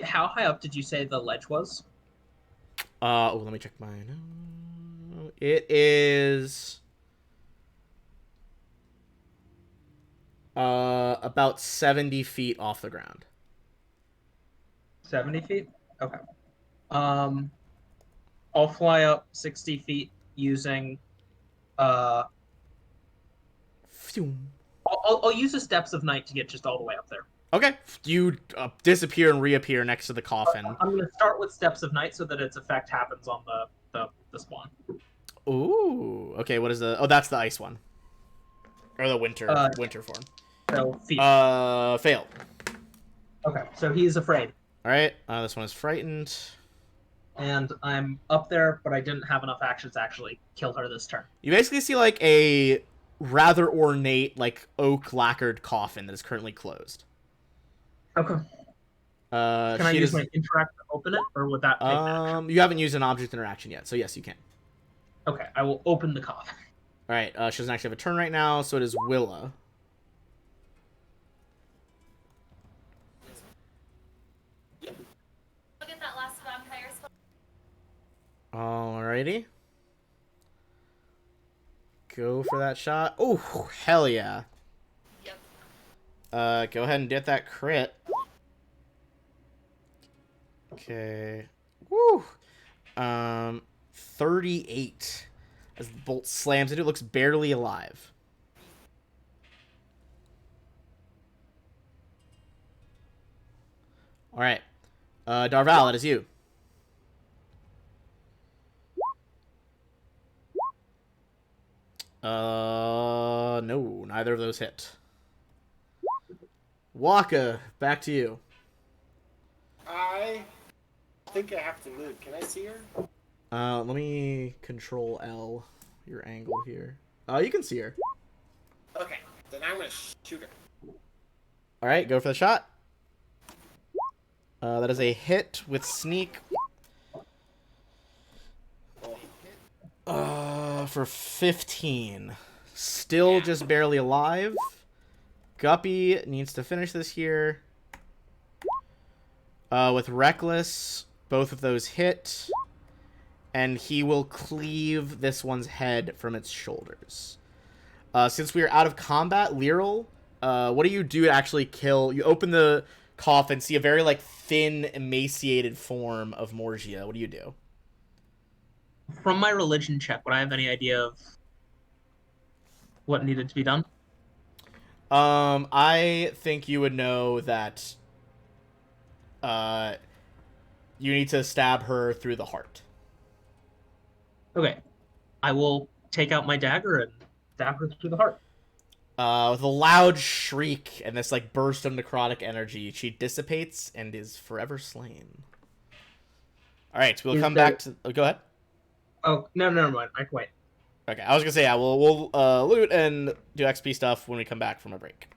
How high up did you say the ledge was? Let me check my note. It is about 70 feet off the ground. 70 feet? Okay. I'll fly up 60 feet using Phew. I'll use the steps of night to get just all the way up there. Okay. You disappear and reappear next to the coffin. I'm going to start with steps of night so that its effect happens on the spawn. Ooh. Okay, what is the... Oh, that's the ice one. Or the winter form. So, feet. Failed. Okay, so he is afraid. Alright, this one is frightened. And I'm up there, but I didn't have enough actions to actually kill her this turn. You basically see, like, a rather ornate, like, oak lacquered coffin that is currently closed. Okay. Can I use my interact to open it, or would that take action? You haven't used an object interaction yet, so yes, you can. Okay, I will open the coffin. Alright, she doesn't actually have a turn right now, so it is Willa. Look at that last vampire spell. Alrighty. Go for that shot. Oh, hell yeah. Yep. Go ahead and get that crit. Okay. Woo! 38. As the bolt slams into it, looks barely alive. Alright. Darval, it is you. No, neither of those hit. Waka, back to you. I think I have to move. Can I see her? Let me control L, your angle here. You can see her. Okay, then I'm gonna shoot her. Alright, go for the shot. That is a hit with sneak. For 15. Still just barely alive. Guppy needs to finish this here. With Reckless, both of those hit. And he will cleave this one's head from its shoulders. Since we are out of combat, Lyral, what do you do to actually kill? You open the coffin, see a very like thin, emaciated form of Morgia. What do you do? From my religion check, would I have any idea of what needed to be done? I think you would know that uh, you need to stab her through the heart. Okay. I will take out my dagger and stab her through the heart. With a loud shriek and this like burst of necrotic energy, she dissipates and is forever slain. All right, we'll Is come there- back to. Oh, go ahead. Oh, no, never mind. I can wait. Okay, I was gonna say yeah. We'll loot and do XP stuff when we come back from a break.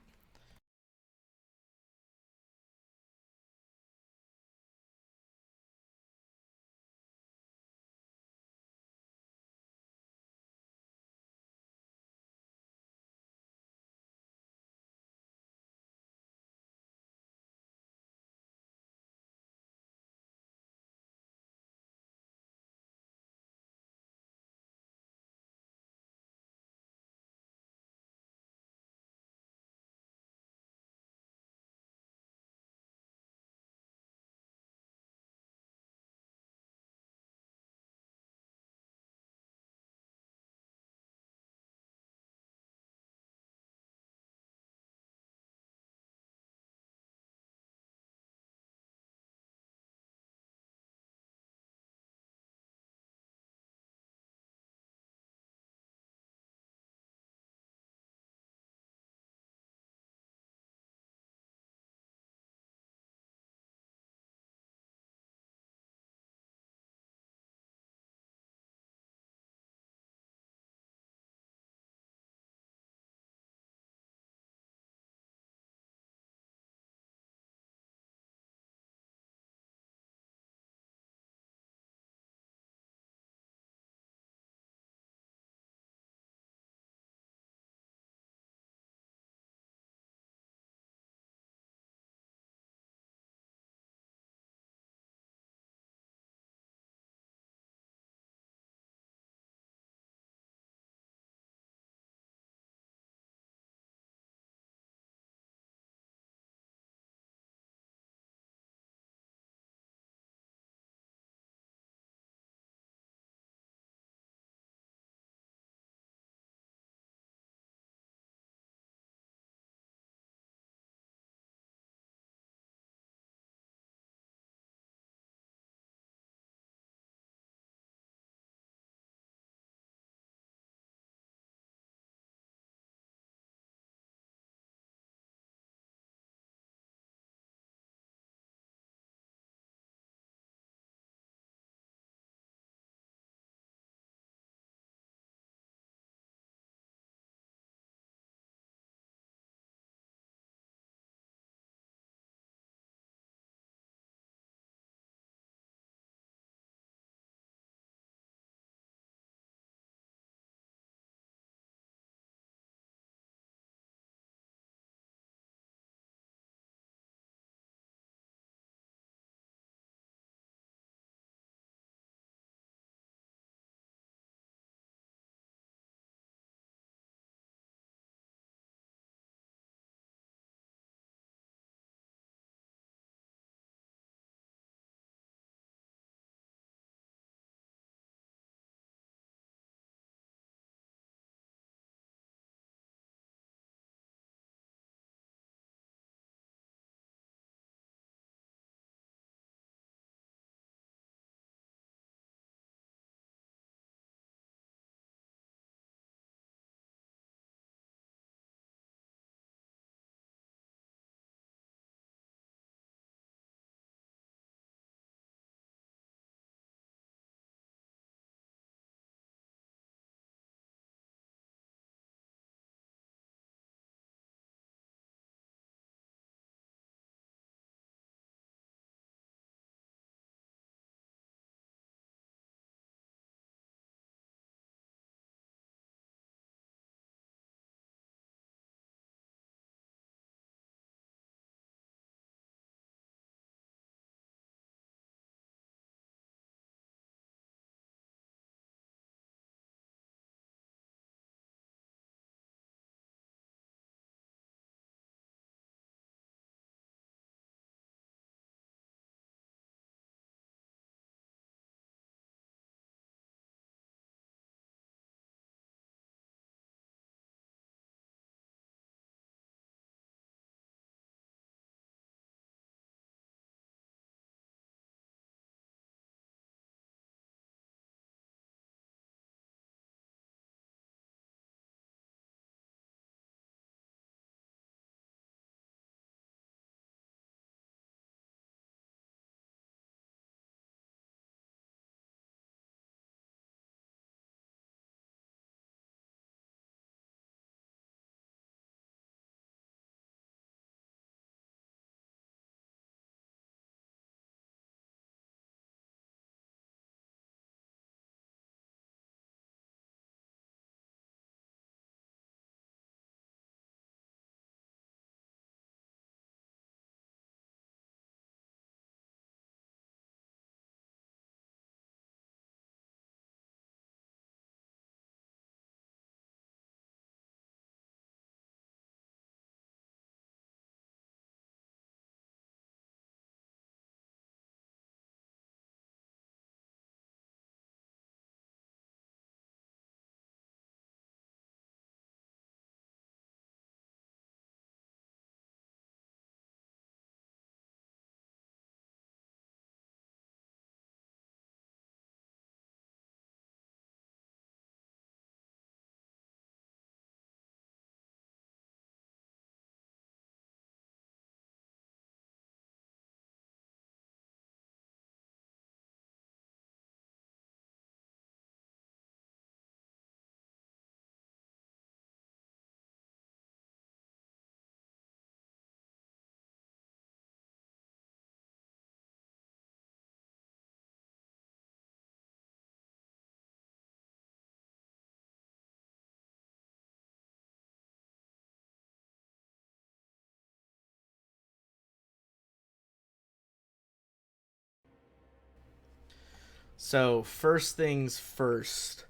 So first things first.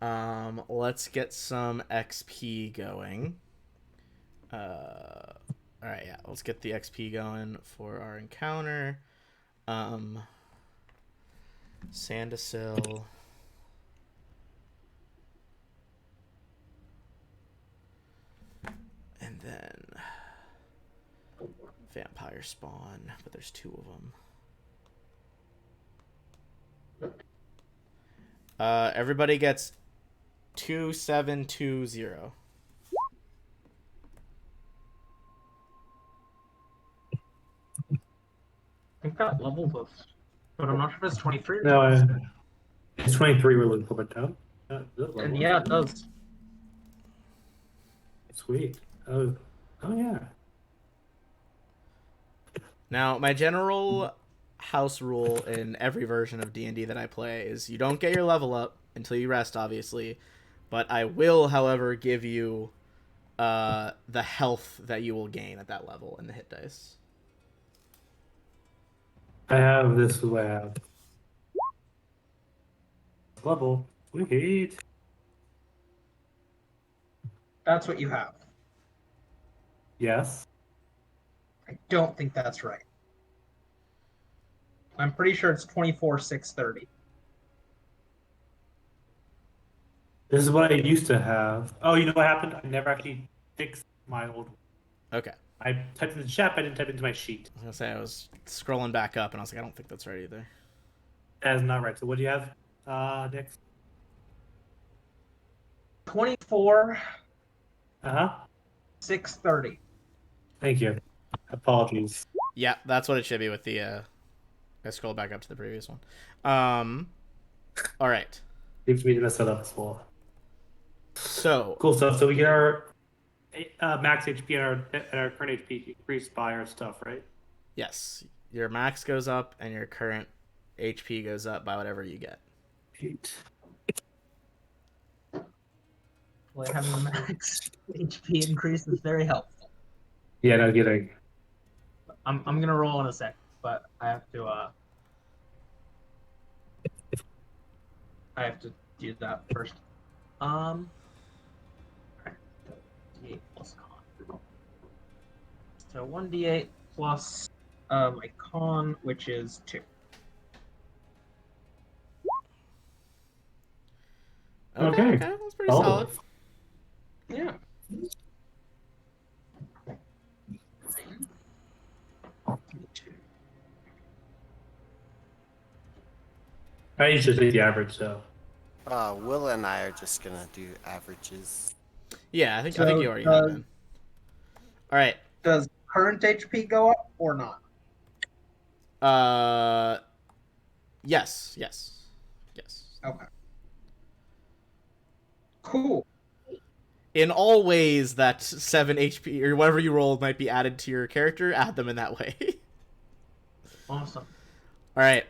Let's get some XP going. All right, yeah, let's get the XP going for our encounter. Sandasil. And then vampire spawn, but there's 2 of them. Everybody gets 2720. I think that levels us, but I'm not sure if it's 23. No, it's 23 we're looking for, but no. And yeah, it does. Sweet. Oh yeah. Now, my general house rule in every version of D&D that I play is you don't get your level up until you rest, obviously, but I will, however, give you the health that you will gain at that level in the hit dice. I have this is what I have. Level. Sweet. That's what you have. Yes. I don't think that's right. I'm pretty sure it's 24,630. This is what I used to have. Oh, you know what happened? I never actually fixed my old one. Okay. I typed in the chat, but I didn't type into my sheet. I was going to say, I was scrolling back up, and I was like, I don't think that's right either. That is not right. So what do you have, next? 24, Uh-huh. 630. Thank you. Apologies. Yeah, that's what it should be with the... I scrolled back up to the previous one. All right. Seems to me to mess that up as well. So... Cool stuff. So we get our max HP and our current HP increased by our stuff, right? Yes. Your max goes up, and your current HP goes up by whatever you get. 8. Well, having a max HP increase is very helpful. Yeah, no kidding. I'm gonna roll in a sec, but I have to do that first. Alright. D8 plus con. So 1d8 plus my con, which is 2. Okay. That's pretty Oh. solid. Yeah. I usually take the average, so. Will and I are just gonna do averages. Yeah, I think So, you already have been. All right. Does current HP go up or not? Yes. Okay. Cool. In all ways that 7 HP or whatever you rolled might be added to your character, add them in that way. Awesome. All right.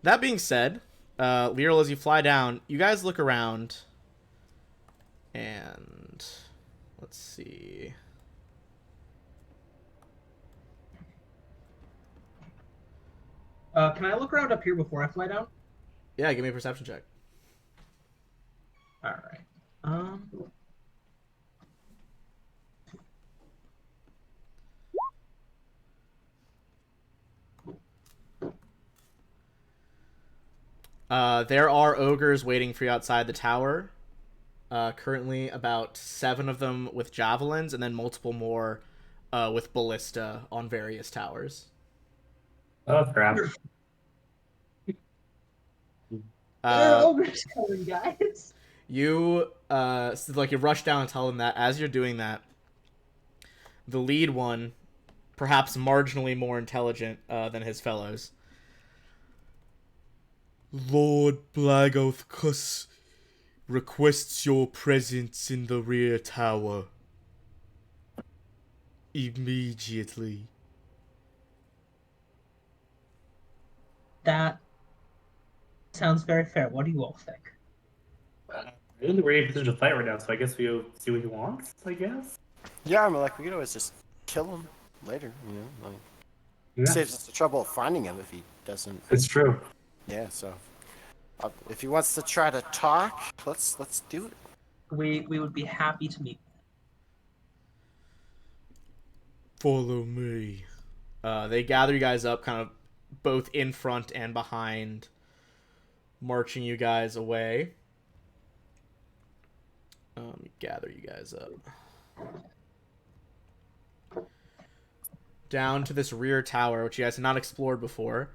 That being said, Lyral, as you fly down, you guys look around, and let's see. Can I look around up here before I fly down? Yeah, give me a perception check. All right. There are ogres waiting for you outside the tower. Currently, about 7 of them with javelins, and then multiple more with ballista on various towers. Oh, crap. Ogres coming, guys. You you rush down and tell them that. As you're doing that, the lead one, perhaps marginally more intelligent than his fellows, Lord Blagothkus requests your presence in the rear tower immediately. That sounds very fair. What do you all think? Really, we're in a position to fight right now, so I guess we'll see what he wants, I guess? Yeah, I mean, like, we could always just kill him later, you know? Like, Yeah, saves us the trouble of finding him if he doesn't. it's true. Yeah, so. If he wants to try to talk, let's do it. We would be happy to meet. Follow me. They gather you guys up, kind of both in front and behind, marching you guys away. Gather you guys up. Down to this rear tower, which you guys have not explored before.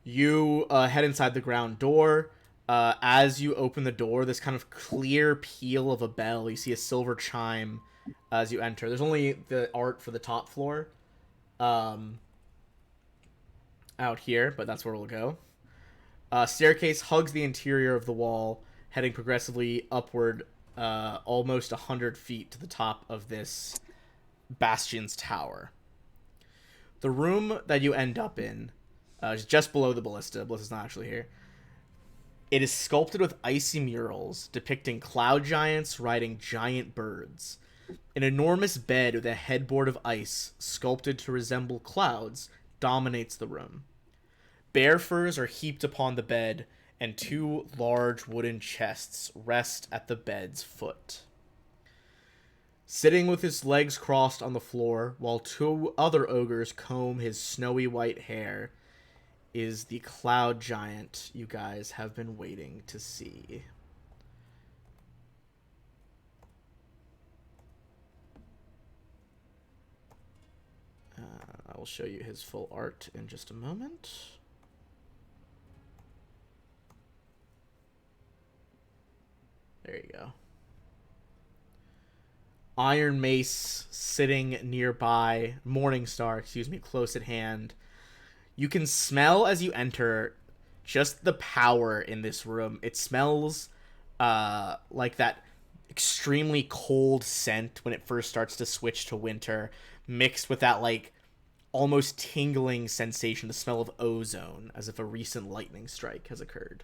You head inside the ground door. As you open the door, this kind of clear peal of a bell. You see a silver chime as you enter. There's only the art for the top floor out here, but that's where we'll go. Staircase hugs the interior of the wall, heading progressively upward almost 100 feet to the top of this bastion's tower. The room that you end up in is just below the ballista. Ballista's not actually here. It is sculpted with icy murals depicting cloud giants riding giant birds. An enormous bed with a headboard of ice, sculpted to resemble clouds, dominates the room. Bear furs are heaped upon the bed, and 2 large wooden chests rest at the bed's foot. Sitting with his legs crossed on the floor, while 2 other ogres comb his snowy white hair, is the cloud giant you guys have been waiting to see. I will show you his full art in just a moment. There you go. Iron Mace sitting nearby, Morningstar, close at hand. You can smell as you enter just the power in this room. It smells like that extremely cold scent when it first starts to switch to winter, mixed with that like almost tingling sensation, the smell of ozone, as if a recent lightning strike has occurred.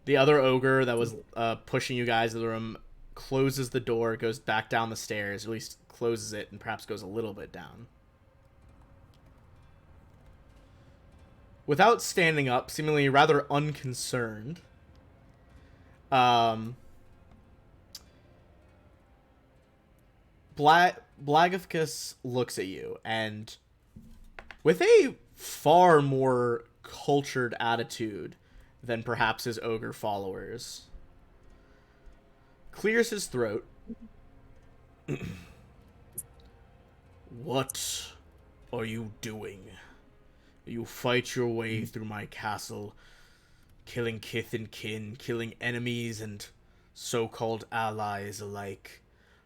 The other ogre that was pushing you guys in the room closes the door, goes back down the stairs, at least closes it, and perhaps goes a little bit down. Without standing up, seemingly rather unconcerned, Blagithcus looks at you, and with a far more cultured attitude than perhaps his ogre followers, clears his throat. What are you doing? You fight your way through my castle, killing kith and kin, killing enemies and so-called allies alike.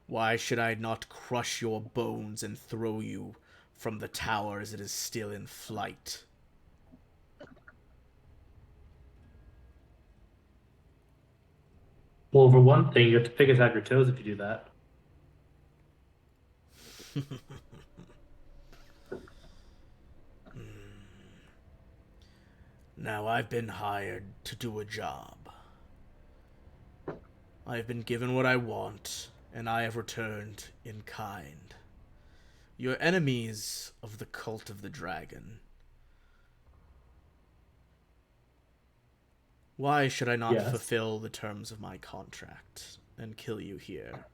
Why should I not crush your bones and throw you from the tower as it is still in flight? Well, for one thing, you have to pick us out your toes if you do that. Now I've been hired to do a job. I have been given what I want, and I have returned in kind. You're enemies of the cult of the dragon. Why should I not fulfill the terms of my contract and kill you here?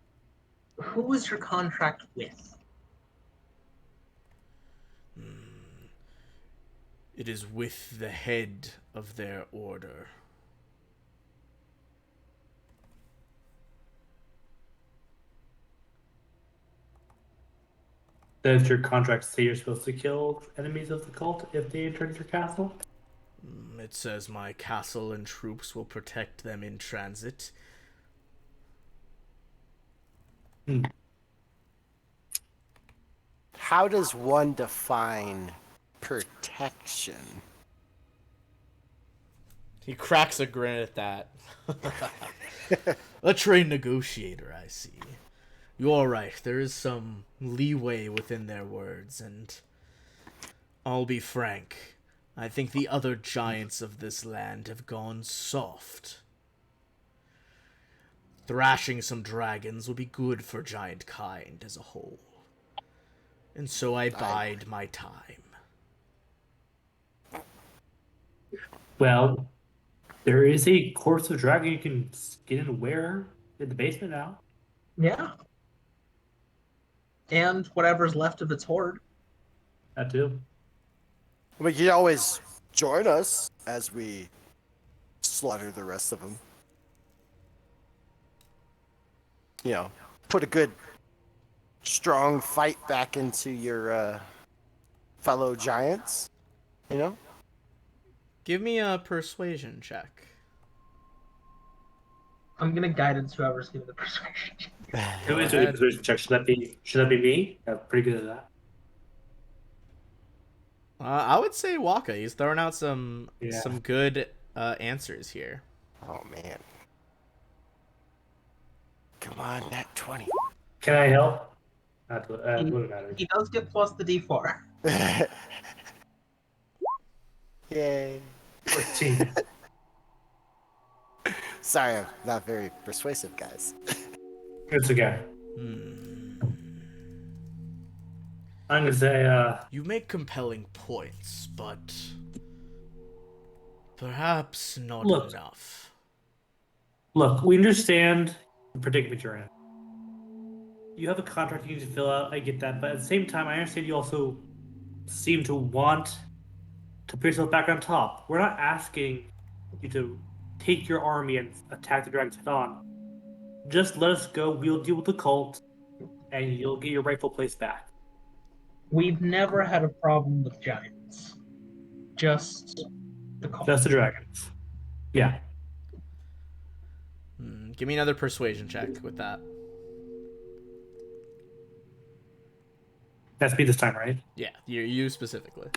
Who was your contract with? It is with the head of their order. Does your contract say you're supposed to kill enemies of the cult if they enter your castle? It says my castle and troops will protect them in transit. How does one define protection? He cracks a grin at that. A trained negotiator, I see. You're right, there is some leeway within their words, and I'll be frank, I think the other giants of this land have gone soft. Thrashing some dragons will be good for giant kind as a whole. And so I bide my time. Well, there is a corpse of dragon you can get in where in the basement now. Yeah. And whatever's left of its hoard. That too. We can always join us as we slaughter the rest of them. You know, put a good, strong fight back into your fellow giants. You know? Give me a persuasion check. I'm gonna guidance whoever's giving the persuasion. Who is Go doing ahead. the persuasion check? Should that be me? I'm pretty good at that. I would say Waka. He's throwing out some Yeah. good answers here. Oh, man. Come on, that 20. Can I help? That wouldn't matter. He does get plus the D4. Yay. 14. Sorry, I'm not very persuasive, guys. It's okay. Hmm. I'm gonna say, You make compelling points, but perhaps not Look. enough. look, we understand the predicament you're in. You have a contract you need to fill out. I get that, but at the same time, I understand you also seem to want to put yourself back on top. We're not asking you to take your army and attack the dragons head on. Just let us go. We'll deal with the cult, and you'll get your rightful place back. We've never had a problem with giants. Just the cult. Just the dragons. Yeah. Give me another persuasion check with that. That's me this time, right? Yeah, you specifically.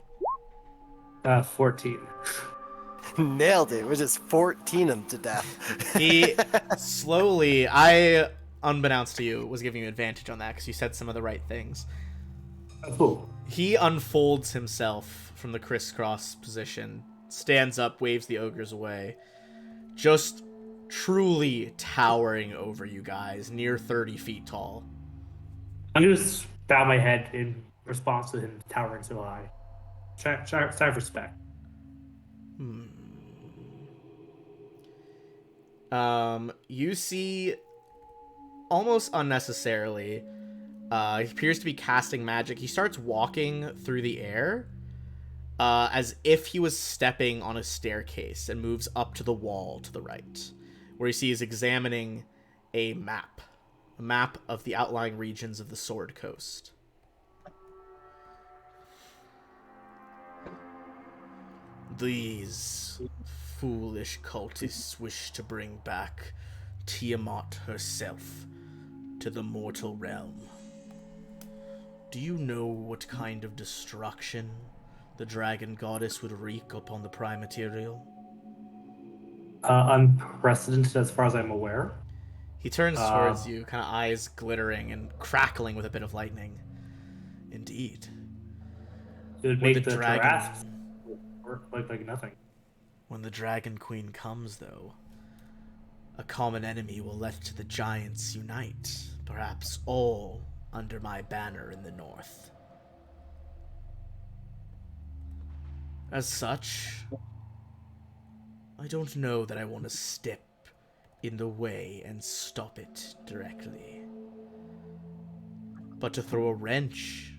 14. Nailed it. We're just 14 them to death. He slowly, unbeknownst to you, was giving you advantage on that because you said some of the right things. Cool. He unfolds himself from the crisscross position, stands up, waves the ogres away, just truly towering over you guys, near 30 feet tall. I'm gonna just bow my head in response to him towering so high. Sign of respect. You see, almost unnecessarily, he appears to be casting magic. He starts walking through the air, as if he was stepping on a staircase, and moves up to the wall to the right, where you see he's examining a map of the outlying regions of the Sword Coast. These foolish cultists wish to bring back Tiamat herself to the mortal realm. Do you know what kind of destruction the dragon goddess would wreak upon the prime material? Unprecedented as far as I'm aware. He turns towards you, kind of eyes glittering and crackling with a bit of lightning. Indeed. It would When make the the dragon- Tarrasques work like nothing. When the Dragon Queen comes, though, a common enemy will let the giants unite, perhaps all under my banner in the north. As such, I don't know that I want to step in the way and stop it directly, but to throw a wrench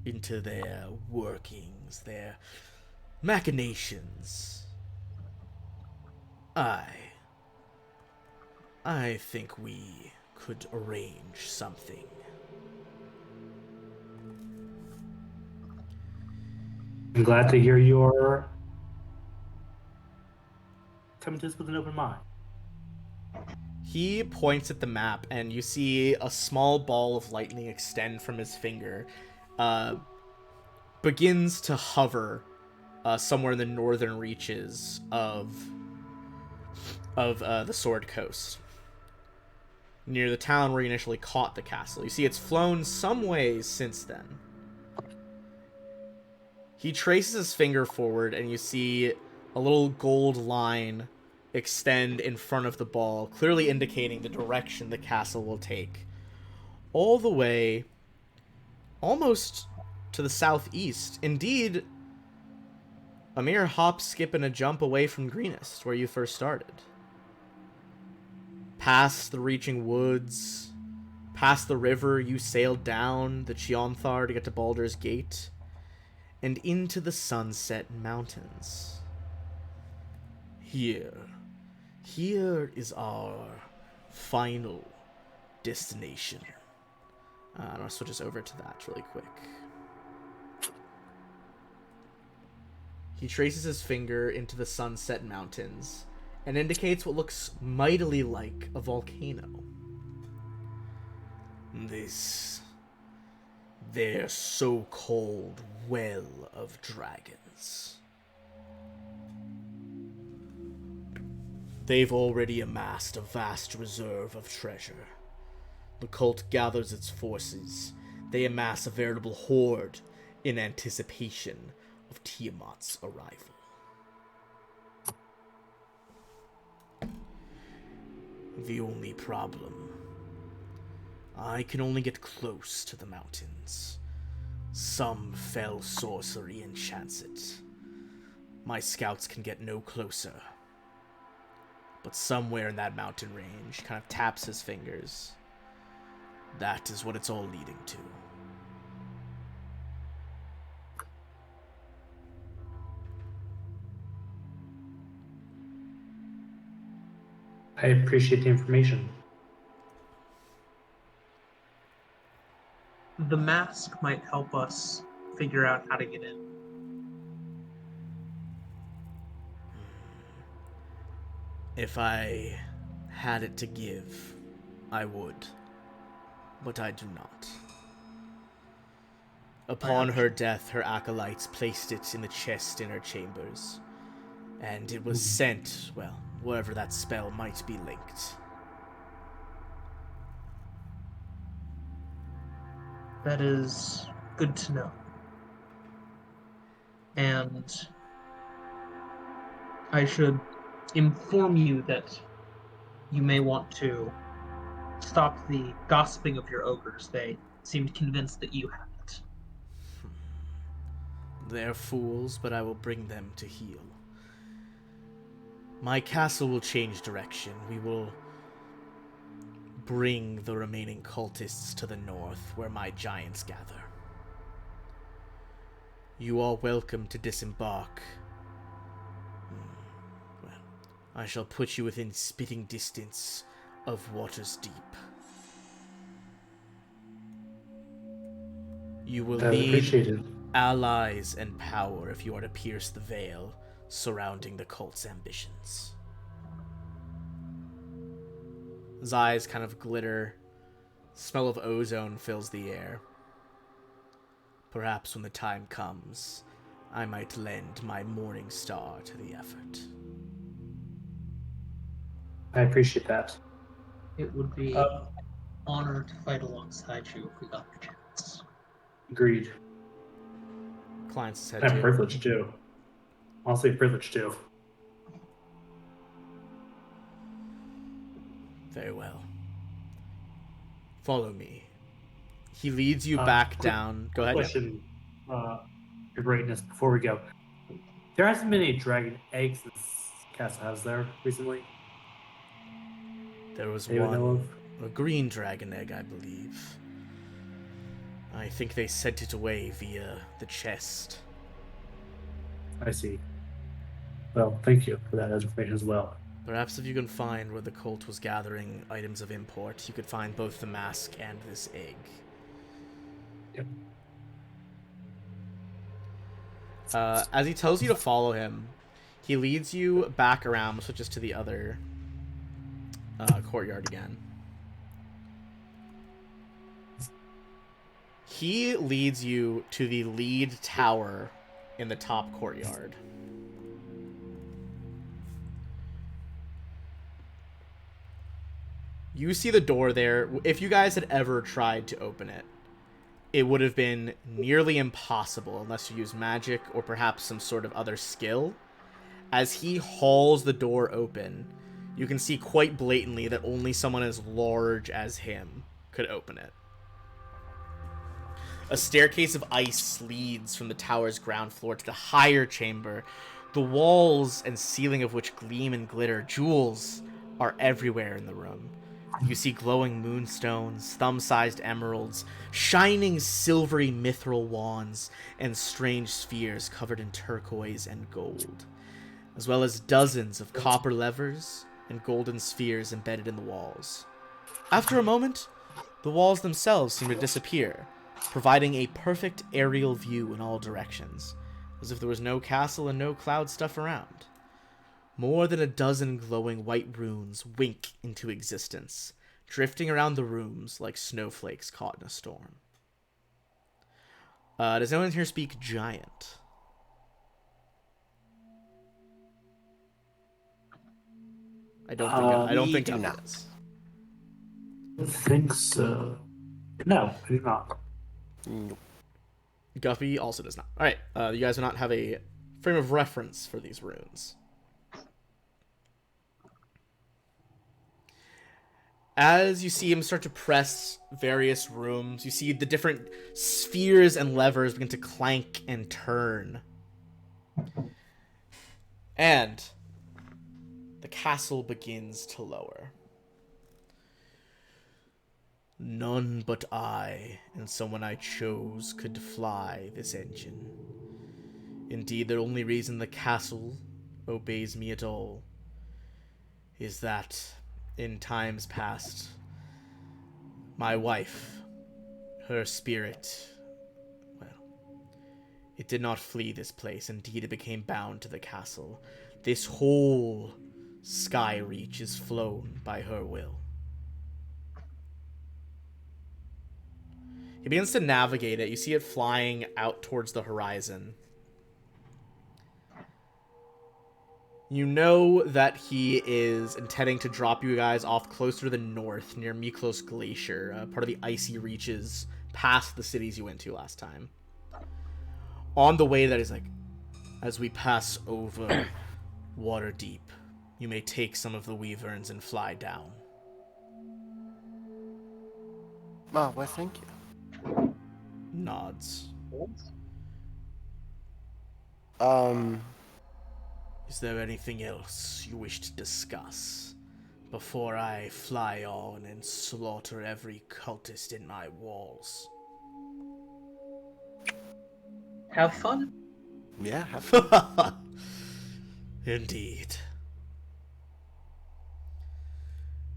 into their workings, their machinations. I think we could arrange something. I'm glad to hear you're coming to this with an open mind. He points at the map, and you see a small ball of lightning extend from his finger, begins to hover somewhere in the northern reaches of the Sword Coast, near the town where you initially caught the castle. You see it's flown some ways since then. He traces his finger forward, and you see a little gold line extend in front of the ball, clearly indicating the direction the castle will take, all the way almost to the southeast. Indeed, a mere hop, skip, and a jump away from Greenest, where you first started. Past the reaching woods, past the river, you sailed down the Chionthar to get to Baldur's Gate, and into the Sunset Mountains. Here is our final destination. I'm going to switch us over to that really quick. He traces his finger into the Sunset Mountains and indicates what looks mightily like a volcano. Their so-called Well of Dragons. They've already amassed a vast reserve of treasure. The cult gathers its forces. They amass a veritable hoard in anticipation of Tiamat's arrival. The only problem, I can only get close to the mountains. Some fell sorcery enchants it. My scouts can get no closer. But somewhere in that mountain range, kind of taps his fingers. That is what it's all leading to. I appreciate the information. The mask might help us figure out how to get in. If I had it to give, I would. But I do not. Upon her death, her acolytes placed it in the chest in her chambers. And it was sent, well, wherever that spell might be linked. That is good to know. And I should inform you that you may want to stop the gossiping of your ogres. They seemed convinced that you had it. They're fools, but I will bring them to heel. My castle will change direction. We will bring the remaining cultists to the north, where my giants gather. You are welcome to disembark. Well, I shall put you within spitting distance of Water's Deep. You will need allies and power if you are to pierce the veil surrounding the cult's ambitions. His eyes kind of glitter. Smell of ozone fills the air. Perhaps when the time comes, I might lend my morning star to the effort. I appreciate that. It would be an honor to fight alongside you if we got the chance. Agreed. Clients his head I'm too. privileged too. Honestly, privileged too. Very well. Follow me. He leads you back down. Go ahead. Question, Your Greatness, before we go. There hasn't been any dragon eggs this castle has there recently? There was Anyone know one, of? a green dragon egg, I believe. I think they sent it away via the chest. I see. Well, thank you for that information as well. Perhaps if you can find where the cult was gathering items of import, you could find both the mask and this egg. Yep. As he tells you to follow him, he leads you back around, switches to the other courtyard again. He leads you to the lead tower in the top courtyard. You see the door there. If you guys had ever tried to open it, it would have been nearly impossible unless you use magic or perhaps some sort of other skill. As he hauls the door open, you can see quite blatantly that only someone as large as him could open it. A staircase of ice leads from the tower's ground floor to the higher chamber, the walls and ceiling of which gleam and glitter. Jewels are everywhere in the room. You see glowing moonstones, thumb-sized emeralds, shining silvery mithril wands, and strange spheres covered in turquoise and gold, as well as dozens of copper levers and golden spheres embedded in the walls. After a moment, the walls themselves seem to disappear, providing a perfect aerial view in all directions, as if there was no castle and no cloud stuff around. More than a dozen glowing white runes wink into existence, drifting around the rooms like snowflakes caught in a storm. Does anyone here speak giant? I don't think Guppy does. I think so. No, I do not. Nope. Guppy also does not. Alright, you guys do not have a frame of reference for these runes. As you see him start to press various rooms, you see the different spheres and levers begin to clank and turn. And the castle begins to lower. None but I, and someone I chose, could fly this engine. Indeed, the only reason the castle obeys me at all is that, in times past, my wife, her spirit, well, it did not flee this place. Indeed, it became bound to the castle. This whole sky reach is flown by her will. He begins to navigate it. You see it flying out towards the horizon. You know that he is intending to drop you guys off closer to the north, near Miklos Glacier, part of the icy reaches past the cities you went to last time. On the way that he's like, as we pass over Waterdeep, you may take some of the wyverns and fly down. Oh, well, thank you. Nods. Is there anything else you wish to discuss before I fly on and slaughter every cultist in my walls? Have fun. Yeah, have fun. Indeed.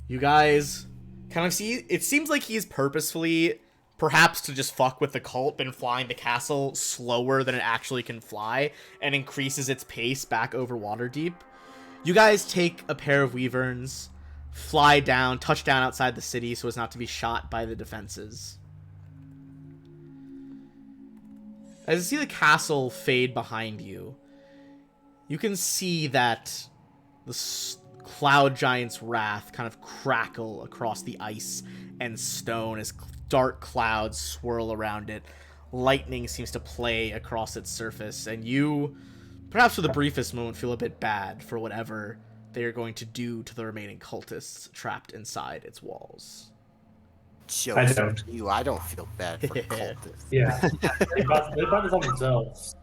You guys kind of see, it seems like he's purposefully, perhaps to just fuck with the cult, been flying the castle slower than it actually can fly, and increases its pace back over Waterdeep. You guys take a pair of wyverns, fly down, touch down outside the city so as not to be shot by the defenses. As you see the castle fade behind you, you can see that the cloud giant's wrath kind of crackle across the ice and stone as dark clouds swirl around it. Lightning seems to play across its surface, and you, perhaps for the briefest moment, feel a bit bad for whatever they are going to do to the remaining cultists trapped inside its walls. I don't. I don't feel bad for cultists. Yeah, they brought this on themselves.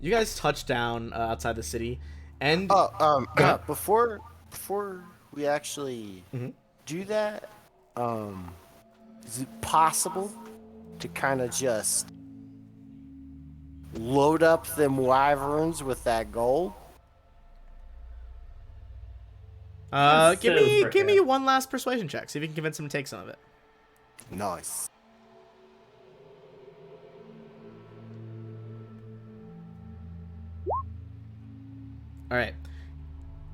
You guys touch down outside the city, and before we actually do that, is it possible to kind of just load up them wyverns with that gold? Give me one last persuasion check. See if you can convince him to take some of it. Nice. All right.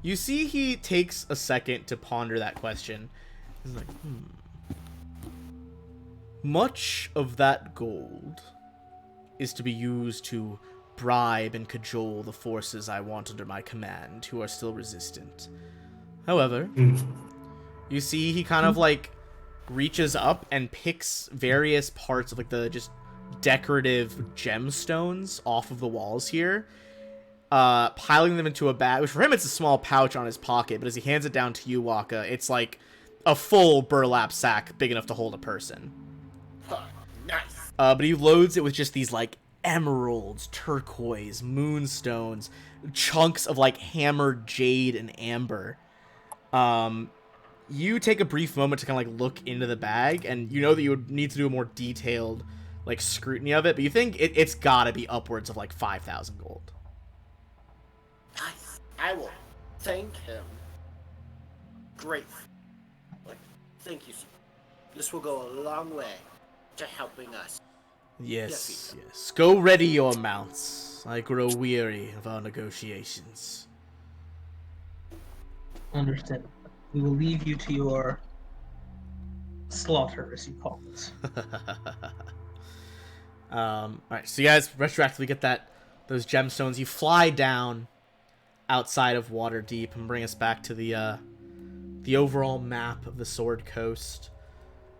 You see he takes a second to ponder that question. He's like, Much of that gold is to be used to bribe and cajole the forces I want under my command who are still resistant. However, you see he kind of like reaches up and picks various parts of like the just decorative gemstones off of the walls here, piling them into a bag, which for him it's a small pouch on his pocket, but as he hands it down to you, Waka, it's like a full burlap sack big enough to hold a person. Huh, nice. But he loads it with just these like emeralds, turquoise, moonstones, chunks of like hammered jade and amber. You take a brief moment to kind of like look into the bag, and you know that you would need to do a more detailed like scrutiny of it, but you think it's gotta be upwards of like 5,000 gold. Nice. I will thank him. Great. Like, thank you, sir. This will go a long way to helping us. Yes, yes. Go ready your mounts. I grow weary of our negotiations. Understand. We will leave you to your slaughter, as you call it. Alright, so you guys retroactively get those gemstones. You fly down outside of Waterdeep and bring us back to the overall map of the Sword Coast,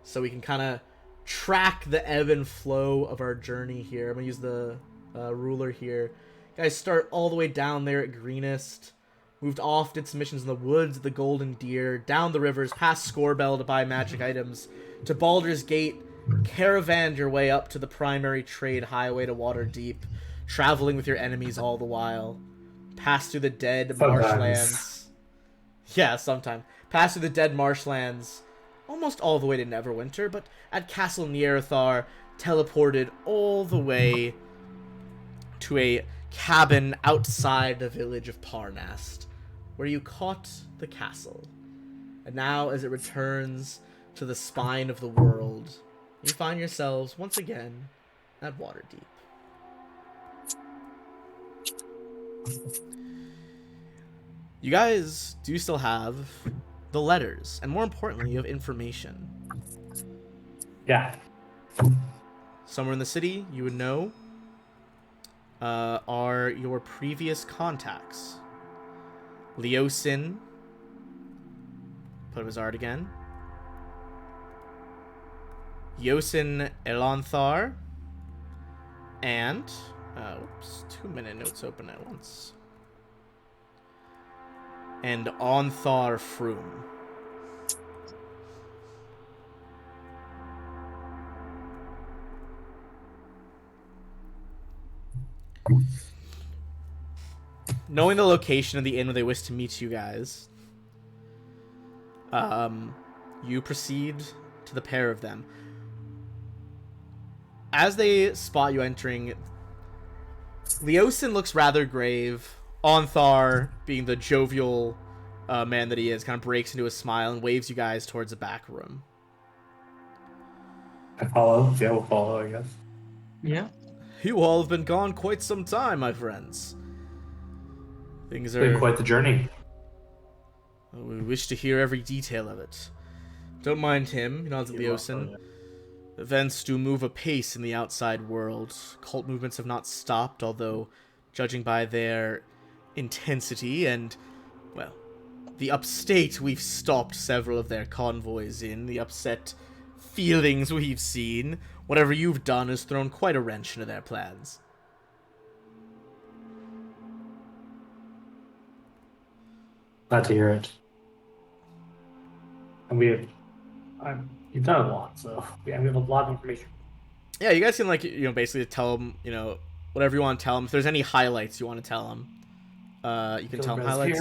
so we can kind of track the ebb and flow of our journey here. I'm gonna use the ruler here. You guys start all the way down there at Greenest, moved off, did some missions in the woods, the Golden Deer, down the rivers, past Scorbell to buy magic items, to Baldur's Gate, caravanned your way up to the primary trade highway to Waterdeep, traveling with your enemies all the while, passed through the dead marshlands. Yeah, sometime. Passed through the dead marshlands, almost all the way to Neverwinter, but at Castle Nearthar, teleported all the way to a cabin outside the village of Parnast, where you caught the castle. And now, as it returns to the spine of the world, you find yourselves once again at Waterdeep. You guys do still have the letters, and more importantly, you have information. Yeah. Somewhere in the city, you would know, are your previous contacts. Leosin, put up his art again. Yosin Elanthar, and, oops, 2-minute notes open at once. And Onthar Froom. Knowing the location of the inn where they wish to meet you guys, you proceed to the pair of them. As they spot you entering, Leosin looks rather grave. Onthar, being the jovial man that he is, kind of breaks into a smile and waves you guys towards the back room. I follow. Yeah, we'll follow, I guess. Yeah. You all have been gone quite some time, my friends. Things It's been are... quite the journey. We wish to hear every detail of it. Don't mind him, he nods at Leosin. Events do move apace in the outside world. Cult movements have not stopped, although, judging by their intensity and, well, the upstate we've stopped several of their convoys in, the upset feelings we've seen, whatever you've done has thrown quite a wrench into their plans. Glad to hear it. And you've done a lot, so we have a lot of information. Yeah, you guys can, like, basically tell them, whatever you want to tell them. If there's any highlights you want to tell them, you can tell them highlights.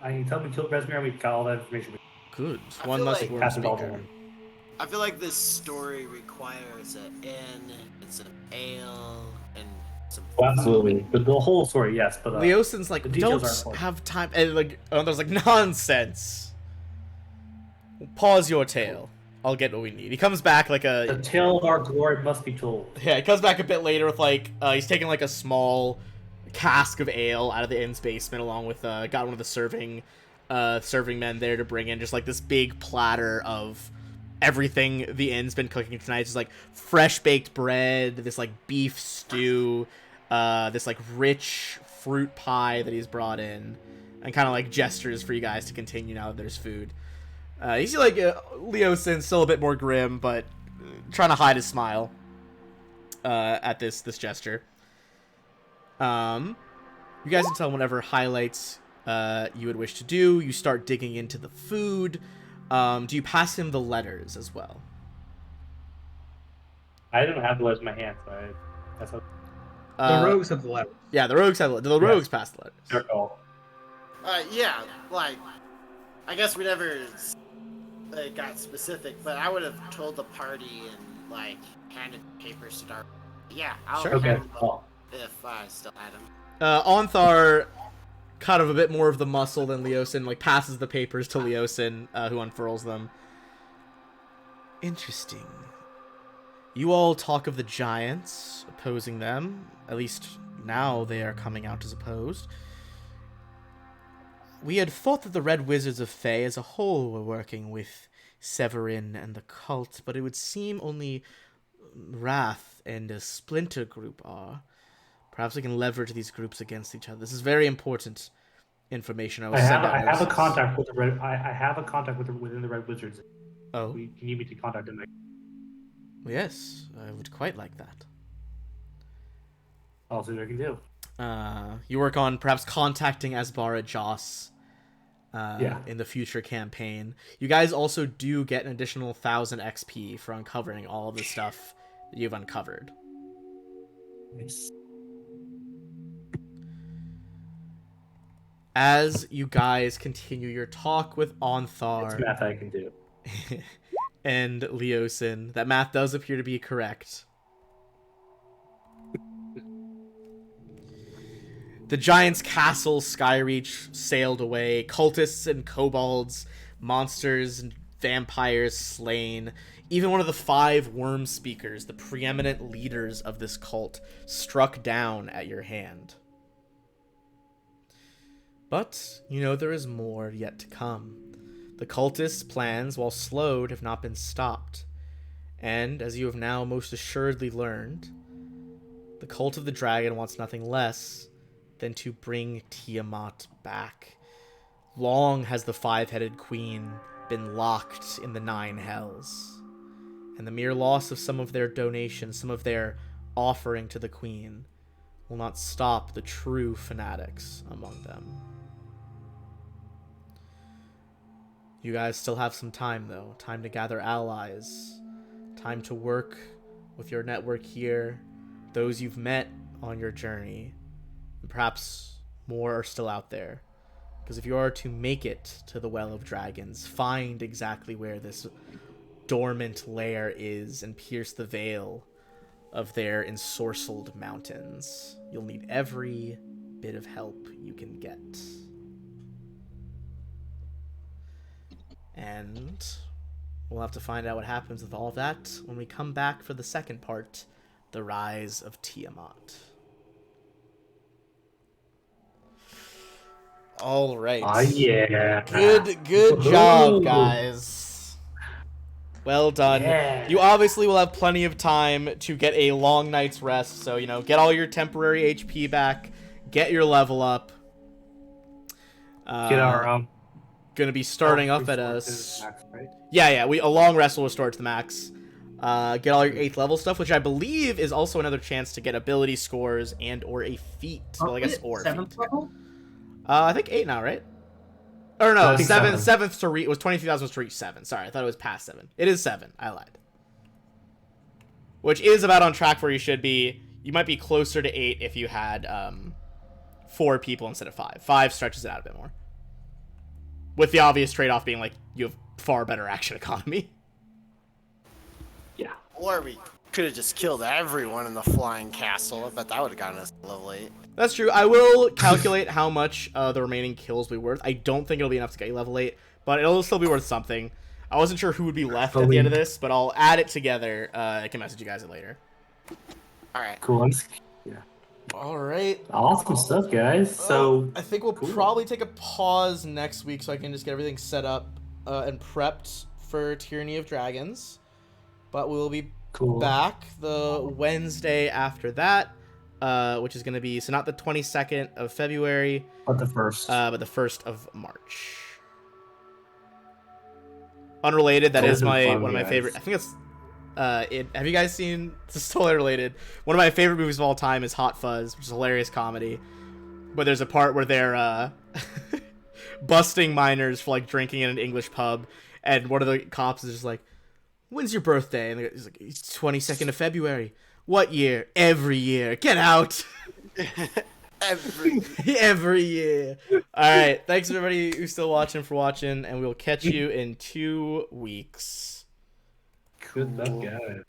I can tell them we killed Resmir, and we've got all that information. Good. I One feel less like- word Pass it all to speaker. him. I feel like this story requires an inn and some ale and some. Well, absolutely. But the whole story, yes. But Leosin's like, the details are don't important. have time. And like, There's like, nonsense. Pause your tale. I'll get what we need. He comes back like the a... tale of our glory must be told. Yeah, he comes back a bit later with like, he's taking like a small cask of ale out of the inn's basement along with, got one of the serving men there to bring in just like this big platter of everything the inn's been cooking tonight. Just like fresh baked bread, this like beef stew, this like rich fruit pie that he's brought in, and kind of like gestures for you guys to continue now that there's food. You see like Leosin still a bit more grim, but trying to hide his smile at this gesture. You guys can tell him whatever highlights you would wish to do. You start digging into the food. Do you pass him the letters as well? I don't have the letters in my hand, so that's what The rogues have the letters. Yeah, the rogues have the rogues pass the letters. their call. Yeah, like, I guess we never got specific, but I would have told the party and, like, handed the papers to Dark. Yeah, I'll Sure. hand Okay. them Well, if I still had them. Onthar, kind of a bit more of the muscle than Leosin, like, passes the papers to Leosin, who unfurls them. Interesting. You all talk of the giants, opposing them. At least now they are coming out as opposed. We had thought that the Red Wizards of Fae as a whole were working with Severin and the cult, but it would seem only Wrath and a splinter group are. Perhaps we can leverage these groups against each other. This is very important information. I will send out I have a notices. contact with the Red. I have a contact within the Red Wizards. Oh, You need me to contact them. yes. I would quite like that. I'll see what I can do. You work on perhaps contacting Asbara Joss Yeah. in the future campaign. You guys also do get an additional 1,000 XP for uncovering all of the stuff that you've uncovered. Nice. As you guys continue your talk with It's Onthar math I can do. and Leosin, that math does appear to be correct. The giant's castle, Skyreach, sailed away. Cultists and kobolds, monsters and vampires slain. Even one of the 5 worm speakers, the preeminent leaders of this cult, struck down at your hand. But, you know, there is more yet to come. The cultists' plans, while slowed, have not been stopped. And, as you have now most assuredly learned, the cult of the dragon wants nothing less than to bring Tiamat back. Long has the 5-headed queen been locked in the 9 hells. And the mere loss of some of their donations, some of their offering to the queen, will not stop the true fanatics among them. You guys still have some time, though. Time to gather allies. Time to work with your network here, those you've met on your journey. And perhaps more are still out there. Because if you are to make it to the Well of Dragons, find exactly where this dormant lair is, and pierce the veil of their ensorcelled mountains, you'll need every bit of help you can get. And we'll have to find out what happens with all of that when we come back for the second part, The Rise of Tiamat. All right. Yeah. Good job, Woohoo. guys. Well done. Yeah. You obviously will have plenty of time to get a long night's rest, so, you know, get all your temporary HP back, get your level up. Get our Gonna be starting up at resources max, right? Yeah, a long rest will restore it to the max. Get all your 8th level stuff, which I believe is also another chance to get ability scores and or a feat. Well, I guess or a 7th feat. level? I think 8 now, right? Or no, I think seventh to reach was 23,000 was to reach 7. Sorry, I thought it was past 7. It is 7. I lied. Which is about on track where you should be. You might be closer to 8 if you had 4 people instead of 5. 5 stretches it out a bit more. With the obvious trade-off being, like, you have far better action economy. Yeah. Or we could have just killed everyone in the flying castle. I bet that would have gotten us to level 8. That's true. I will calculate how much the remaining kills will be worth. I don't think it'll be enough to get you level 8, but it'll still be worth something. I wasn't sure who would be left at the end of this, but I'll add it together. I can message you guys it later. Alright. Cool. All right. Awesome stuff, guys. So I think we'll cool. probably take a pause next week so I can just get everything set up and prepped for Tyranny of Dragons. But we'll be cool. back the Wednesday after that, which is going to be, so not the 22nd of February, But the first. but the 1st of March. Unrelated, that Cool. is my Fun, one of my guys. favorite. I think it's have you guys seen, this is totally related, one of my favorite movies of all time is Hot Fuzz, which is a hilarious comedy, but there's a part where they're busting minors for, like, drinking in an English pub, and one of the cops is just like, when's your birthday? And he's like, it's 22nd of February. What year? Every year. Get out. Every year. All right. Thanks everybody who's still watching for watching, and we'll catch you in 2 weeks. Good stuff, guys.